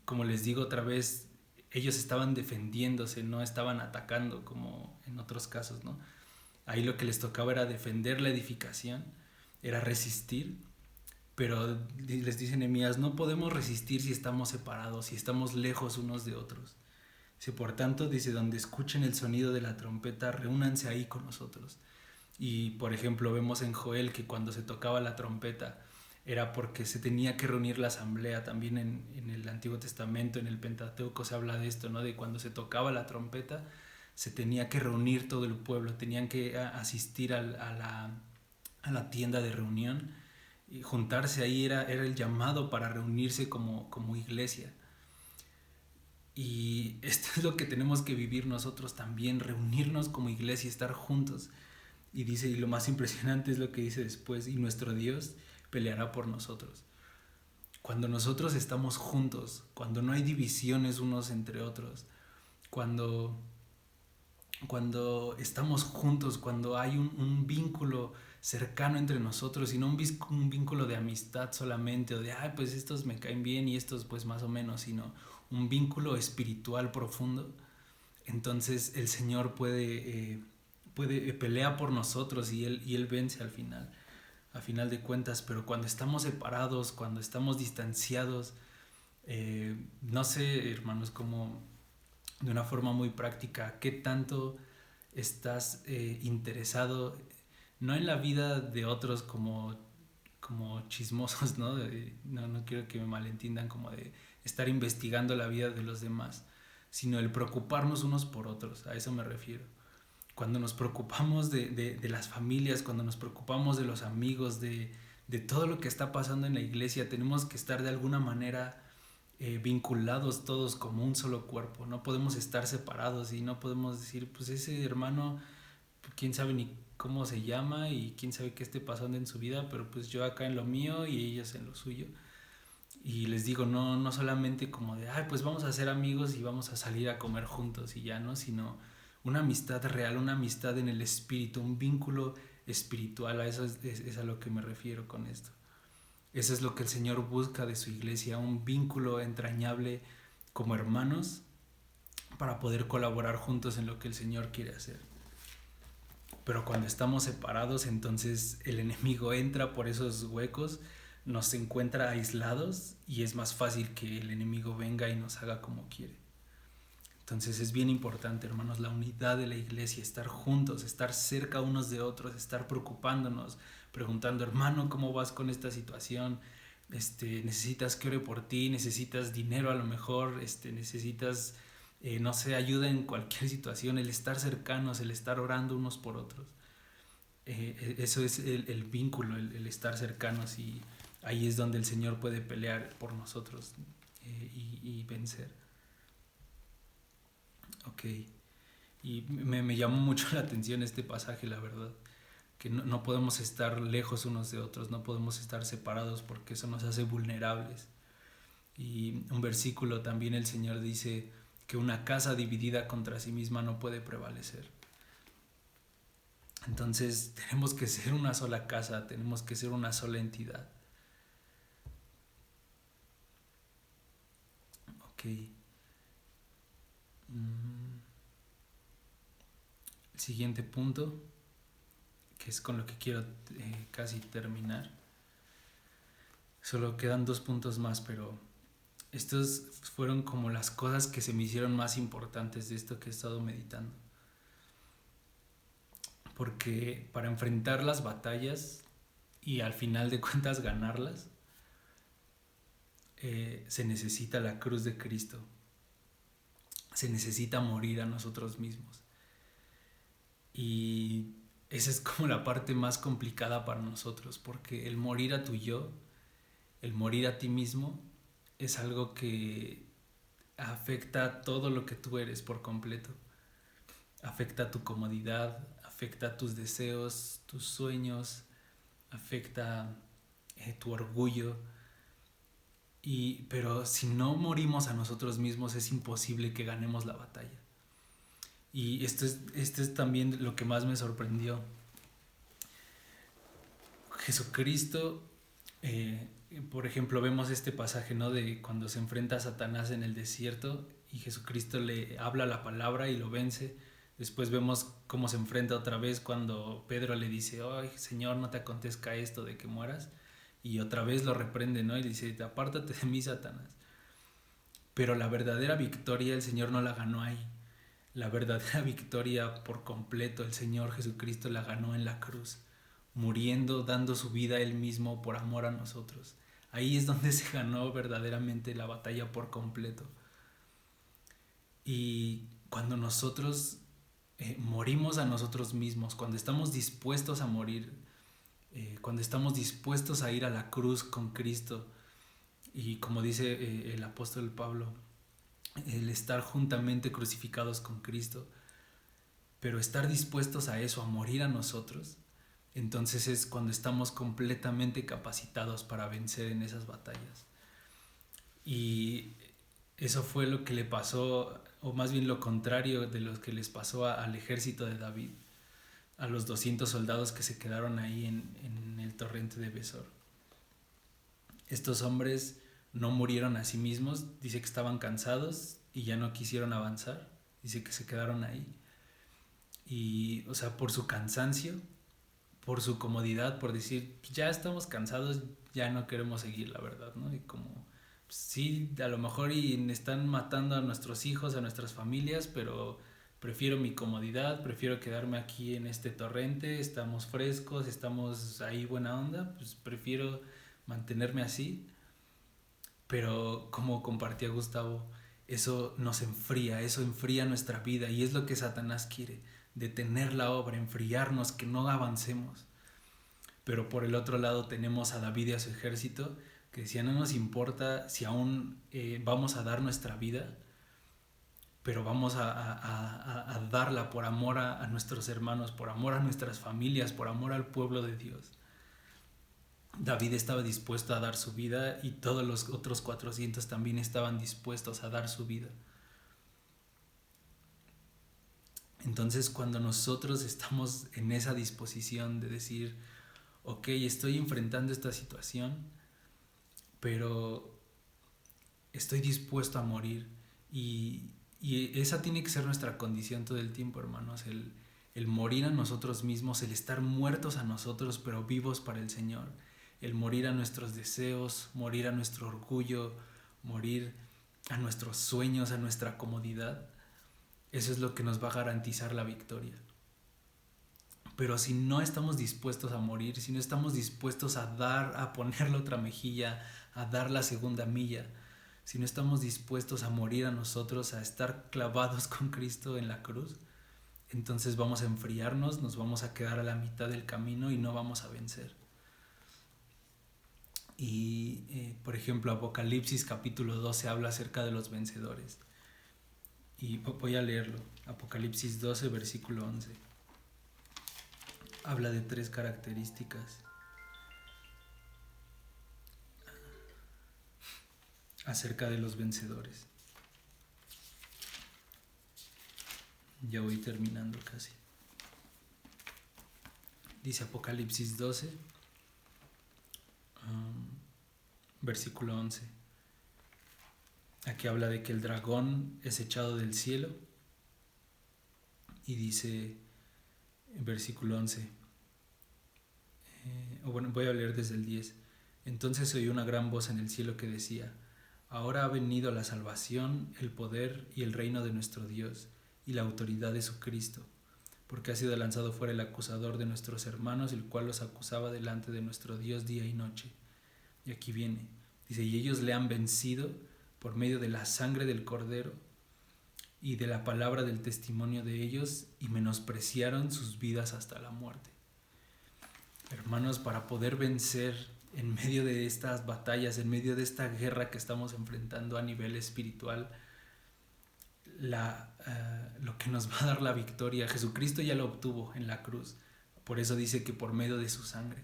como les digo otra vez, ellos estaban defendiéndose, no estaban atacando como en otros casos, ¿no? Ahí lo que les tocaba era defender la edificación, era resistir, pero les dice Nehemías: no podemos resistir si estamos separados, si estamos lejos unos de otros. Dice, por tanto, dice, donde escuchen el sonido de la trompeta, reúnanse ahí con nosotros. Y por ejemplo vemos en Joel que cuando se tocaba la trompeta era porque se tenía que reunir la asamblea. También en el Antiguo Testamento, en el Pentateuco, se habla de esto, ¿no? De cuando se tocaba la trompeta se tenía que reunir todo el pueblo, tenían que asistir a la tienda de reunión y juntarse ahí. Era el llamado para reunirse como iglesia. Y esto es lo que tenemos que vivir nosotros también, reunirnos como iglesia, estar juntos. Y dice, y lo más impresionante es lo que dice después: y nuestro Dios peleará por nosotros. Cuando nosotros estamos juntos, cuando no hay divisiones unos entre otros, cuando estamos juntos, cuando hay un vínculo cercano entre nosotros y no un vínculo de amistad solamente o de, ay, pues estos me caen bien y estos pues más o menos, sino un vínculo espiritual profundo. Entonces el Señor pelea por nosotros y él vence al final, a final de cuentas. Pero cuando estamos separados, cuando estamos distanciados, no sé, hermanos, como de una forma muy práctica, ¿qué tanto estás interesado no en la vida de otros como chismosos, ¿no? No quiero que me malentiendan como de estar investigando la vida de los demás, sino el preocuparnos unos por otros, a eso me refiero. Cuando nos preocupamos de las familias, cuando nos preocupamos de los amigos, de todo lo que está pasando en la iglesia, tenemos que estar de alguna manera vinculados todos como un solo cuerpo. No podemos estar separados y no podemos decir, pues ese hermano, quién sabe ni cómo se llama y quién sabe qué esté pasando en su vida, pero pues yo acá en lo mío y ellos en lo suyo. Y les digo, no solamente como de, ay, pues vamos a ser amigos y vamos a salir a comer juntos y ya, ¿no? Sino una amistad real, una amistad en el espíritu, un vínculo espiritual. A eso es a lo que me refiero con esto. Eso es lo que el Señor busca de su iglesia, un vínculo entrañable como hermanos para poder colaborar juntos en lo que el Señor quiere hacer. Pero cuando estamos separados, entonces el enemigo entra por esos huecos, nos encuentra aislados y es más fácil que el enemigo venga y nos haga como quiere. Entonces es bien importante, hermanos, la unidad de la iglesia, estar juntos, estar cerca unos de otros, estar preocupándonos, preguntando, hermano, ¿cómo vas con esta situación? ¿Necesitas que ore por ti? ¿Necesitas dinero a lo mejor? ¿Necesitas, no sé, ayuda en cualquier situación? El estar cercanos, el estar orando unos por otros. Eso es el vínculo, el estar cercanos, y ahí es donde el Señor puede pelear por nosotros y vencer. Ok, y me llamó mucho la atención este pasaje, la verdad, que no podemos estar lejos unos de otros, no podemos estar separados porque eso nos hace vulnerables. Y un versículo también el Señor dice que una casa dividida contra sí misma no puede prevalecer. Entonces tenemos que ser una sola casa, tenemos que ser una sola entidad. Ok. El siguiente punto, que es con lo que quiero casi terminar. Solo quedan 2 puntos más, pero estos fueron como las cosas que se me hicieron más importantes de esto que he estado meditando. Porque para enfrentar las batallas y al final de cuentas ganarlas, se necesita la cruz de Cristo. Se necesita morir a nosotros mismos. Y esa es como la parte más complicada para nosotros, porque el morir a tu yo, el morir a ti mismo, es algo que afecta todo lo que tú eres por completo. Afecta tu comodidad, afecta tus deseos, tus sueños, afecta tu orgullo. Pero si no morimos a nosotros mismos, es imposible que ganemos la batalla. Y esto es también lo que más me sorprendió. Jesucristo, por ejemplo, vemos este pasaje, ¿no? De cuando se enfrenta a Satanás en el desierto y Jesucristo le habla la palabra y lo vence. Después vemos cómo se enfrenta otra vez cuando Pedro le dice, ay, Señor, no te acontezca esto de que mueras. Y otra vez lo reprende, ¿no? Y dice, apártate de mí, Satanás. Pero la verdadera victoria el Señor no la ganó ahí. La verdadera victoria por completo el Señor Jesucristo la ganó en la cruz, muriendo, dando su vida Él mismo por amor a nosotros. Ahí es donde se ganó verdaderamente la batalla por completo. Y cuando nosotros morimos a nosotros mismos, cuando estamos dispuestos a morir, cuando estamos dispuestos a ir a la cruz con Cristo, y como dice el apóstol Pablo, el estar juntamente crucificados con Cristo, pero estar dispuestos a eso, a morir a nosotros, entonces es cuando estamos completamente capacitados para vencer en esas batallas. Y eso fue lo que le pasó, o más bien lo contrario de lo que les pasó al ejército de David. a los 200 soldados que se quedaron ahí en el torrente de Besor. Estos hombres no murieron a sí mismos, dice que estaban cansados y ya no quisieron avanzar, dice que se quedaron ahí. Y, o sea, por su cansancio, por su comodidad, por decir, ya estamos cansados, ya no queremos seguir, la verdad, ¿no? Y como, pues, sí, a lo mejor y están matando a nuestros hijos, a nuestras familias, pero prefiero mi comodidad, prefiero quedarme aquí en este torrente, estamos frescos, estamos ahí buena onda, pues prefiero mantenerme así. Pero como compartía Gustavo, eso nos enfría, eso enfría nuestra vida y es lo que Satanás quiere, detener la obra, enfriarnos, que no avancemos. Pero por el otro lado tenemos a David y a su ejército que decían, no nos importa si aún vamos a dar nuestra vida, pero vamos a darla por amor a nuestros hermanos, por amor a nuestras familias, por amor al pueblo de Dios. David estaba dispuesto a dar su vida y todos los otros 400 también estaban dispuestos a dar su vida. Entonces, cuando nosotros estamos en esa disposición de decir, ok, estoy enfrentando esta situación, pero estoy dispuesto a morir, y esa tiene que ser nuestra condición todo el tiempo, hermanos, el morir a nosotros mismos, el estar muertos a nosotros pero vivos para el Señor, el morir a nuestros deseos, morir a nuestro orgullo, morir a nuestros sueños, a nuestra comodidad. Eso es lo que nos va a garantizar la victoria. Pero si no estamos dispuestos a morir, si no estamos dispuestos a dar, a poner la otra mejilla, a dar la segunda milla, si no estamos dispuestos a morir a nosotros, a estar clavados con Cristo en la cruz, entonces vamos a enfriarnos, nos vamos a quedar a la mitad del camino y no vamos a vencer. Y por ejemplo, Apocalipsis capítulo 12 habla acerca de los vencedores. Y voy a leerlo. Apocalipsis 12, versículo 11. Habla de 3 características acerca de los vencedores. Ya voy terminando casi. Dice Apocalipsis 12, versículo 11. Aquí habla de que el dragón es echado del cielo. Y dice en versículo 11, voy a leer desde el 10. Entonces se oyó una gran voz en el cielo que decía, ahora ha venido la salvación, el poder y el reino de nuestro Dios y la autoridad de su Cristo, porque ha sido lanzado fuera el acusador de nuestros hermanos, el cual los acusaba delante de nuestro Dios día y noche. Y aquí viene, dice, y ellos le han vencido por medio de la sangre del Cordero y de la palabra del testimonio de ellos, y menospreciaron sus vidas hasta la muerte. Hermanos, para poder vencer en medio de estas batallas, en medio de esta guerra que estamos enfrentando a nivel espiritual, lo que nos va a dar la victoria, Jesucristo ya lo obtuvo en la cruz, por eso dice que por medio de su sangre,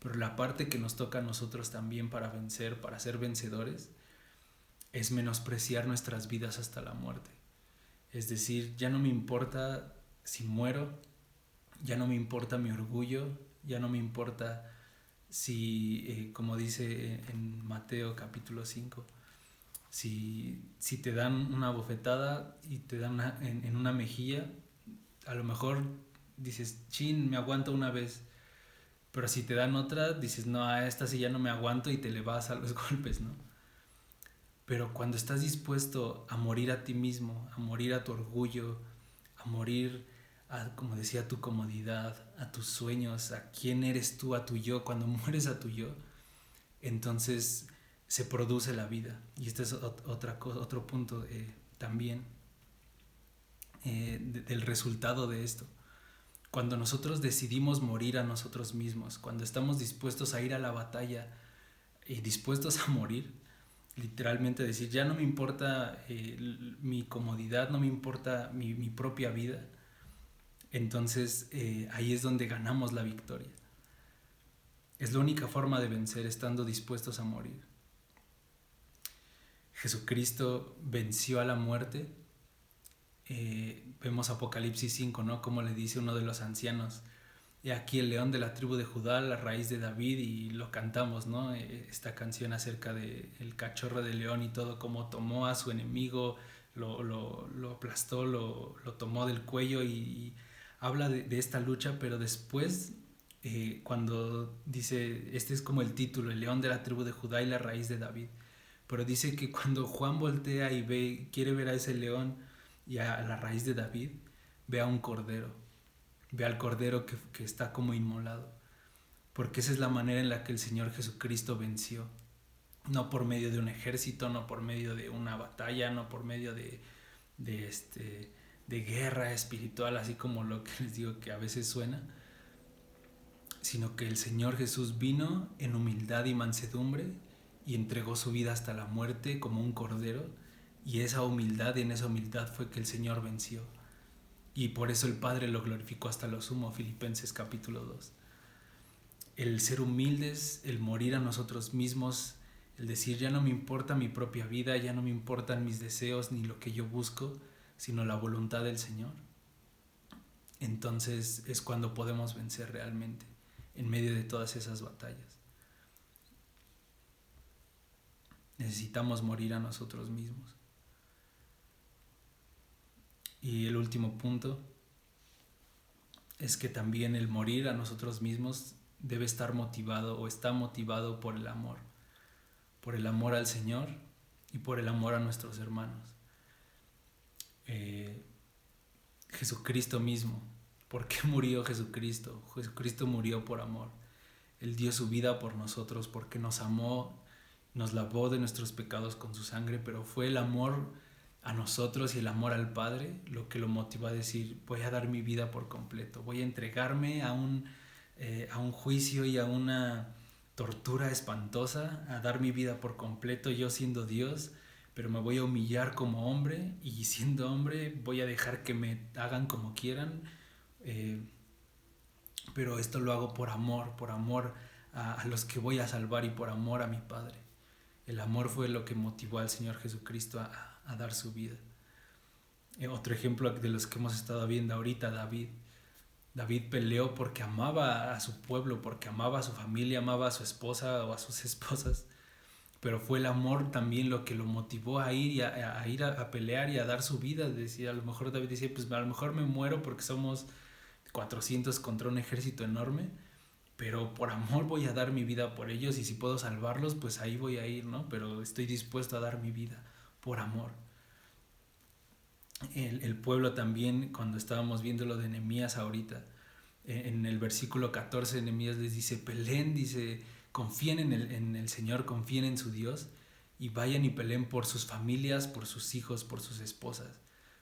pero la parte que nos toca a nosotros también para vencer, para ser vencedores, es menospreciar nuestras vidas hasta la muerte. Es decir, ya no me importa si muero, ya no me importa mi orgullo, ya no me importa si, como dice en Mateo capítulo 5, si te dan una bofetada y te dan en una mejilla, a lo mejor dices, chin, me aguanto una vez, pero si te dan otra, dices, no, a esta sí ya no me aguanto, y te le vas a los golpes, ¿no? Pero cuando estás dispuesto a morir a ti mismo, a morir a tu orgullo, a morir a, como decía, a tu comodidad, a tus sueños, a quién eres tú, a tu yo, cuando mueres a tu yo, entonces se produce la vida. Y este es otro punto también del resultado de esto. Cuando nosotros decidimos morir a nosotros mismos, cuando estamos dispuestos a ir a la batalla y dispuestos a morir, literalmente decir, ya no me importa mi comodidad, no me importa mi propia vida, entonces ahí es donde ganamos la victoria. Es la única forma de vencer, estando dispuestos a morir. Jesucristo venció a la muerte. Vemos Apocalipsis 5, ¿no? Como le dice uno de los ancianos, He aquí el león de la tribu de Judá, la raíz de David, y lo cantamos, ¿no? Esta canción acerca de el cachorro de león y todo, cómo tomó a su enemigo, lo aplastó, lo tomó del cuello y habla de esta lucha, pero después, cuando dice, este es como el título, el león de la tribu de Judá y la raíz de David, pero dice que cuando Juan voltea y quiere ver a ese león y a la raíz de David, ve a un cordero, ve al cordero que está como inmolado, porque esa es la manera en la que el Señor Jesucristo venció, no por medio de un ejército, no por medio de una batalla, no por medio de, este, de guerra espiritual, así como lo que les digo que a veces suena, sino que el Señor Jesús vino en humildad y mansedumbre y entregó su vida hasta la muerte como un cordero, y esa humildad, en esa humildad fue que el Señor venció, y por eso el Padre lo glorificó hasta lo sumo. Filipenses capítulo 2. El ser humildes, el morir a nosotros mismos, el decir ya no me importa mi propia vida, ya no me importan mis deseos ni lo que yo busco, sino la voluntad del Señor. Entonces es cuando podemos vencer realmente en medio de todas esas batallas. Necesitamos morir a nosotros mismos. Y el último punto es que también el morir a nosotros mismos debe estar motivado o está motivado por el amor al Señor y por el amor a nuestros hermanos. Jesucristo mismo, ¿por qué murió Jesucristo? Jesucristo murió por amor. Él dio su vida por nosotros porque nos amó, nos lavó de nuestros pecados con su sangre, pero fue el amor a nosotros y el amor al Padre lo que lo motivó a decir, voy a dar mi vida por completo, voy a entregarme a un juicio y a una tortura espantosa, a dar mi vida por completo, yo siendo Dios, pero me voy a humillar como hombre, y siendo hombre voy a dejar que me hagan como quieran, pero esto lo hago por amor a los que voy a salvar y por amor a mi Padre. El amor fue lo que motivó al Señor Jesucristo a dar su vida. Otro ejemplo de los que hemos estado viendo ahorita, David. David peleó porque amaba a su pueblo, porque amaba a su familia, amaba a su esposa o a sus esposas, pero fue el amor también lo que lo motivó a ir, a pelear y a dar su vida. Decía, a lo mejor David decía, pues a lo mejor me muero porque somos 400 contra un ejército enorme, pero por amor voy a dar mi vida por ellos, y si puedo salvarlos, pues ahí voy a ir, ¿no? Pero estoy dispuesto a dar mi vida por amor. El pueblo también, cuando estábamos viendo lo de Nehemías ahorita, en el versículo 14 Nehemías les dice, peleen, dice, confíen en el Señor, confíen en su Dios, y vayan y peleen por sus familias, por sus hijos, por sus esposas.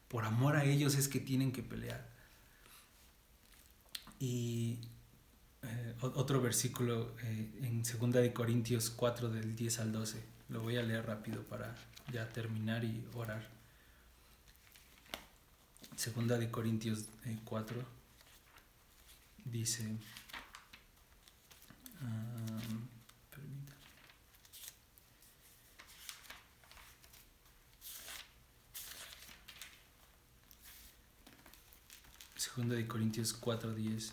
Por amor a ellos es que tienen que pelear. Y otro versículo en 2 de Corintios 4 del 10 al 12, lo voy a leer rápido para ya terminar y orar. 2 de Corintios 4 dice, permítame. Segunda de Corintios 4:10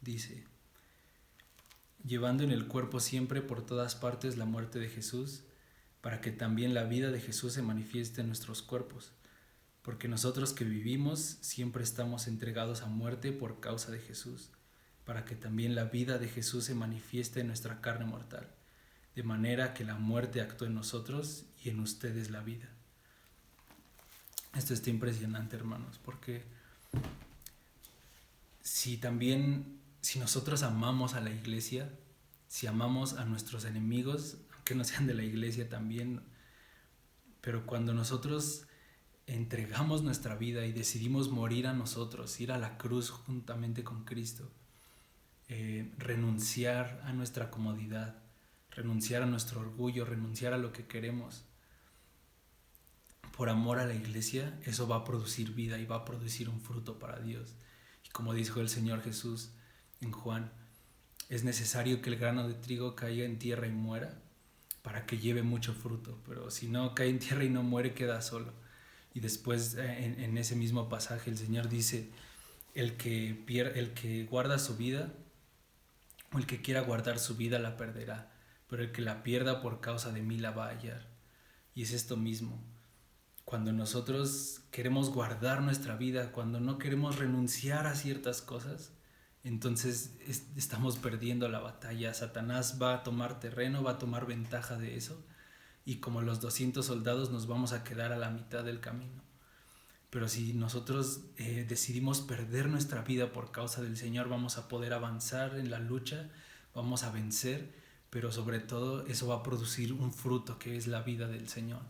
dice, llevando en el cuerpo siempre por todas partes la muerte de Jesús, para que también la vida de Jesús se manifieste en nuestros cuerpos, porque nosotros que vivimos siempre estamos entregados a muerte por causa de Jesús, para que también la vida de Jesús se manifieste en nuestra carne mortal, de manera que la muerte actúe en nosotros y en ustedes la vida. Esto está impresionante, hermanos, porque si nosotros amamos a la iglesia, si amamos a nuestros enemigos, aunque no sean de la iglesia también, pero cuando nosotros entregamos nuestra vida y decidimos morir a nosotros, ir a la cruz juntamente con Cristo, renunciar a nuestra comodidad, renunciar a nuestro orgullo, renunciar a lo que queremos, por amor a la iglesia, eso va a producir vida y va a producir un fruto para Dios. Y como dijo el Señor Jesús en Juan, es necesario que el grano de trigo caiga en tierra y muera para que lleve mucho fruto, pero si no cae en tierra y no muere, queda solo. Y después en ese mismo pasaje el Señor dice, el que guarda su vida o el que quiera guardar su vida la perderá, pero el que la pierda por causa de mí la va a hallar. Y es esto mismo. Cuando nosotros queremos guardar nuestra vida, cuando no queremos renunciar a ciertas cosas, entonces estamos perdiendo la batalla. Satanás va a tomar terreno, va a tomar ventaja de eso, y como los 200 soldados nos vamos a quedar a la mitad del camino. Pero si nosotros decidimos perder nuestra vida por causa del Señor, vamos a poder avanzar en la lucha, vamos a vencer, pero sobre todo eso va a producir un fruto que es la vida del Señor.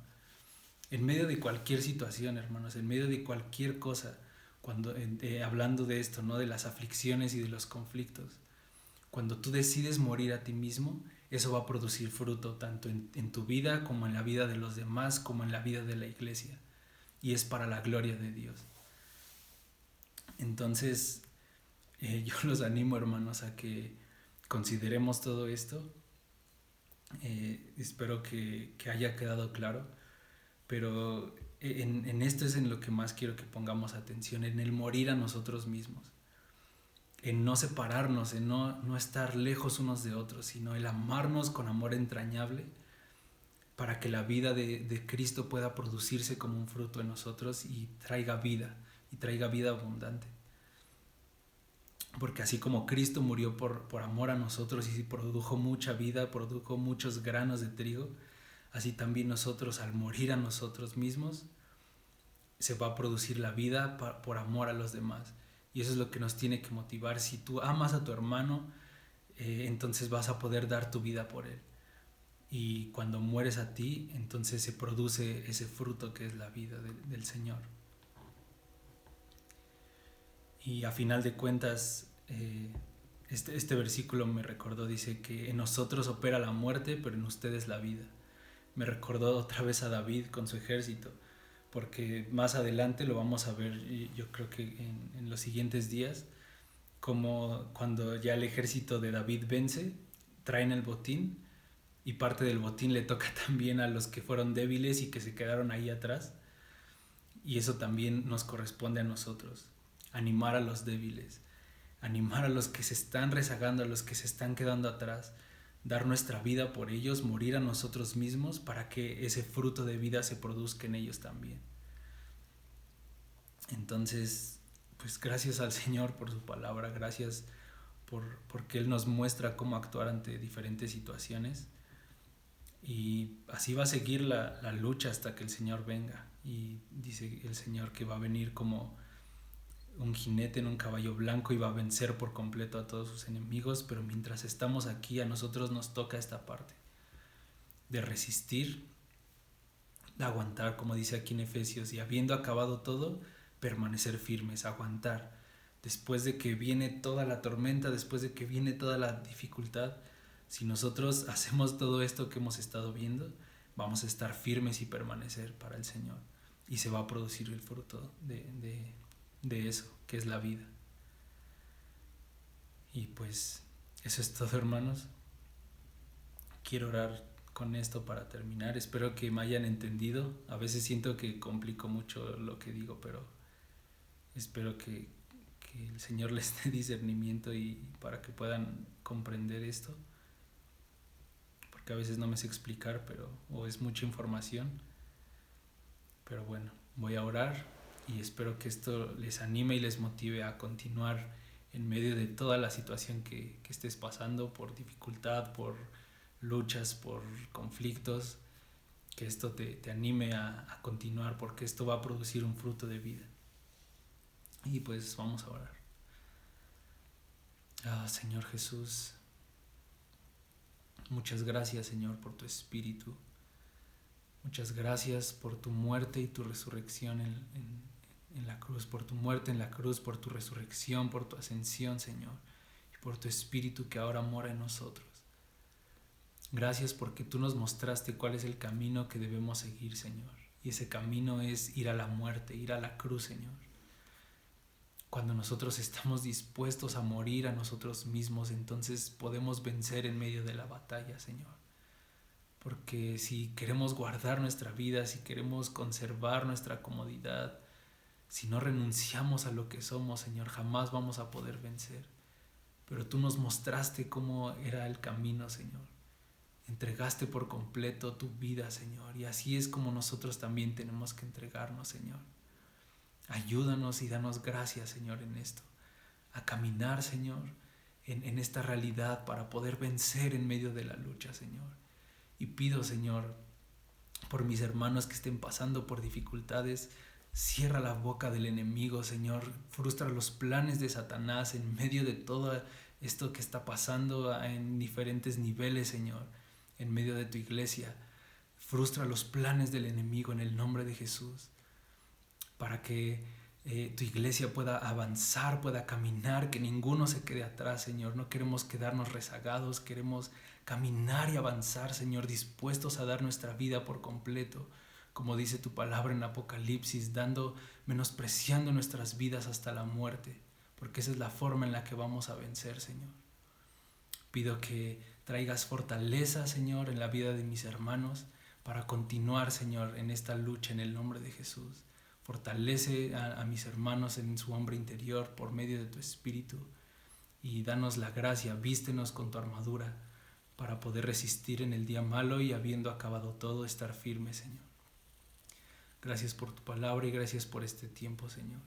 En medio de cualquier situación, hermanos, en medio de cualquier cosa, cuando hablando de esto, ¿no? De las aflicciones y de los conflictos, cuando tú decides morir a ti mismo, eso va a producir fruto tanto en tu vida como en la vida de los demás, como en la vida de la iglesia. Y es para la gloria de Dios. Entonces, yo los animo, hermanos, a que consideremos todo esto. Espero que haya quedado claro. Pero en esto es en lo que más quiero que pongamos atención, en el morir a nosotros mismos, en no separarnos, en no estar lejos unos de otros, sino el amarnos con amor entrañable para que la vida de Cristo pueda producirse como un fruto en nosotros y traiga vida abundante. Porque así como Cristo murió por amor a nosotros y produjo mucha vida, produjo muchos granos de trigo, así también nosotros, al morir a nosotros mismos, se va a producir la vida por amor a los demás. Y eso es lo que nos tiene que motivar. Si tú amas a tu hermano, entonces vas a poder dar tu vida por él. Y cuando mueres a ti, entonces se produce ese fruto que es la vida del Señor. Y a final de cuentas, este versículo me recordó, dice que en nosotros opera la muerte, pero en ustedes la vida. Me recordó otra vez a David con su ejército, porque más adelante lo vamos a ver, yo creo que en los siguientes días, como cuando ya el ejército de David vence, traen el botín y parte del botín le toca también a los que fueron débiles y que se quedaron ahí atrás, y eso también nos corresponde a nosotros, animar a los débiles, animar a los que se están rezagando, a los que se están quedando atrás, dar nuestra vida por ellos, morir a nosotros mismos para que ese fruto de vida se produzca en ellos también. Entonces, pues gracias al Señor por su palabra, gracias porque Él nos muestra cómo actuar ante diferentes situaciones, y así va a seguir la lucha hasta que el Señor venga. Y dice el Señor que va a venir como un jinete en un caballo blanco y va a vencer por completo a todos sus enemigos, pero mientras estamos aquí a nosotros nos toca esta parte de resistir, de aguantar, como dice aquí en Efesios, y habiendo acabado todo, permanecer firmes, aguantar. Después de que viene toda la tormenta, después de que viene toda la dificultad, si nosotros hacemos todo esto que hemos estado viendo, vamos a estar firmes y permanecer para el Señor, y se va a producir el fruto de eso, que es la vida. Y pues eso es todo, hermanos. Quiero orar con esto para terminar. Espero que me hayan entendido. A veces siento que complico mucho lo que digo, pero espero que el Señor les dé discernimiento y para que puedan comprender esto, porque a veces no me sé explicar, o es mucha información. Pero bueno, voy a orar y espero que esto les anime y les motive a continuar en medio de toda la situación que estés pasando, por dificultad, por luchas, por conflictos, que esto te anime a continuar, porque esto va a producir un fruto de vida. Y pues vamos a orar. Señor Jesús, muchas gracias, Señor, por tu Espíritu. Muchas gracias por tu muerte y tu resurrección en la cruz, por tu muerte en la cruz, por tu resurrección, por tu ascensión, Señor, y por tu Espíritu que ahora mora en nosotros. Gracias porque tú nos mostraste cuál es el camino que debemos seguir, Señor, y ese camino es ir a la muerte, ir a la cruz, Señor. Cuando nosotros estamos dispuestos a morir a nosotros mismos, entonces podemos vencer en medio de la batalla, Señor. Porque si queremos guardar nuestra vida, si queremos conservar nuestra comodidad, Si no renunciamos a lo que somos, Señor, jamás vamos a poder vencer. Pero tú nos mostraste cómo era el camino, Señor. Entregaste por completo tu vida, Señor. Y así es como nosotros también tenemos que entregarnos, Señor. Ayúdanos y danos gracias, Señor, en esto. A caminar, Señor, en esta realidad para poder vencer en medio de la lucha, Señor. Y pido, Señor, por mis hermanos que estén pasando por dificultades, cierra la boca del enemigo, Señor. Frustra los planes de Satanás en medio de todo esto que está pasando en diferentes niveles, Señor, en medio de tu iglesia. Frustra los planes del enemigo en el nombre de Jesús, para que tu iglesia pueda avanzar, pueda caminar, que ninguno se quede atrás, Señor. No queremos quedarnos rezagados, queremos caminar y avanzar, Señor, dispuestos a dar nuestra vida por completo, como dice tu palabra en Apocalipsis, menospreciando nuestras vidas hasta la muerte, porque esa es la forma en la que vamos a vencer, Señor. Pido que traigas fortaleza, Señor, en la vida de mis hermanos para continuar, Señor, en esta lucha en el nombre de Jesús. Fortalece a mis hermanos en su hombre interior por medio de tu Espíritu y danos la gracia, vístenos con tu armadura para poder resistir en el día malo y habiendo acabado todo, estar firme, Señor. Gracias por tu palabra y gracias por este tiempo, Señor.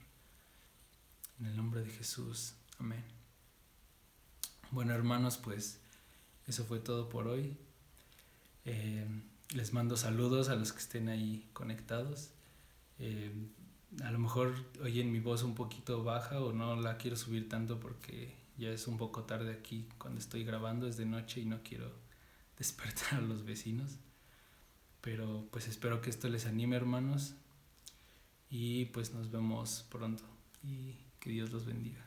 En el nombre de Jesús. Amén. Bueno, hermanos, pues eso fue todo por hoy. Les mando saludos a los que estén ahí conectados. A lo mejor oyen mi voz un poquito baja o no la quiero subir tanto porque ya es un poco tarde aquí cuando estoy grabando, es de noche y no quiero despertar a los vecinos. Pero pues espero que esto les anime, hermanos, y pues nos vemos pronto y que Dios los bendiga.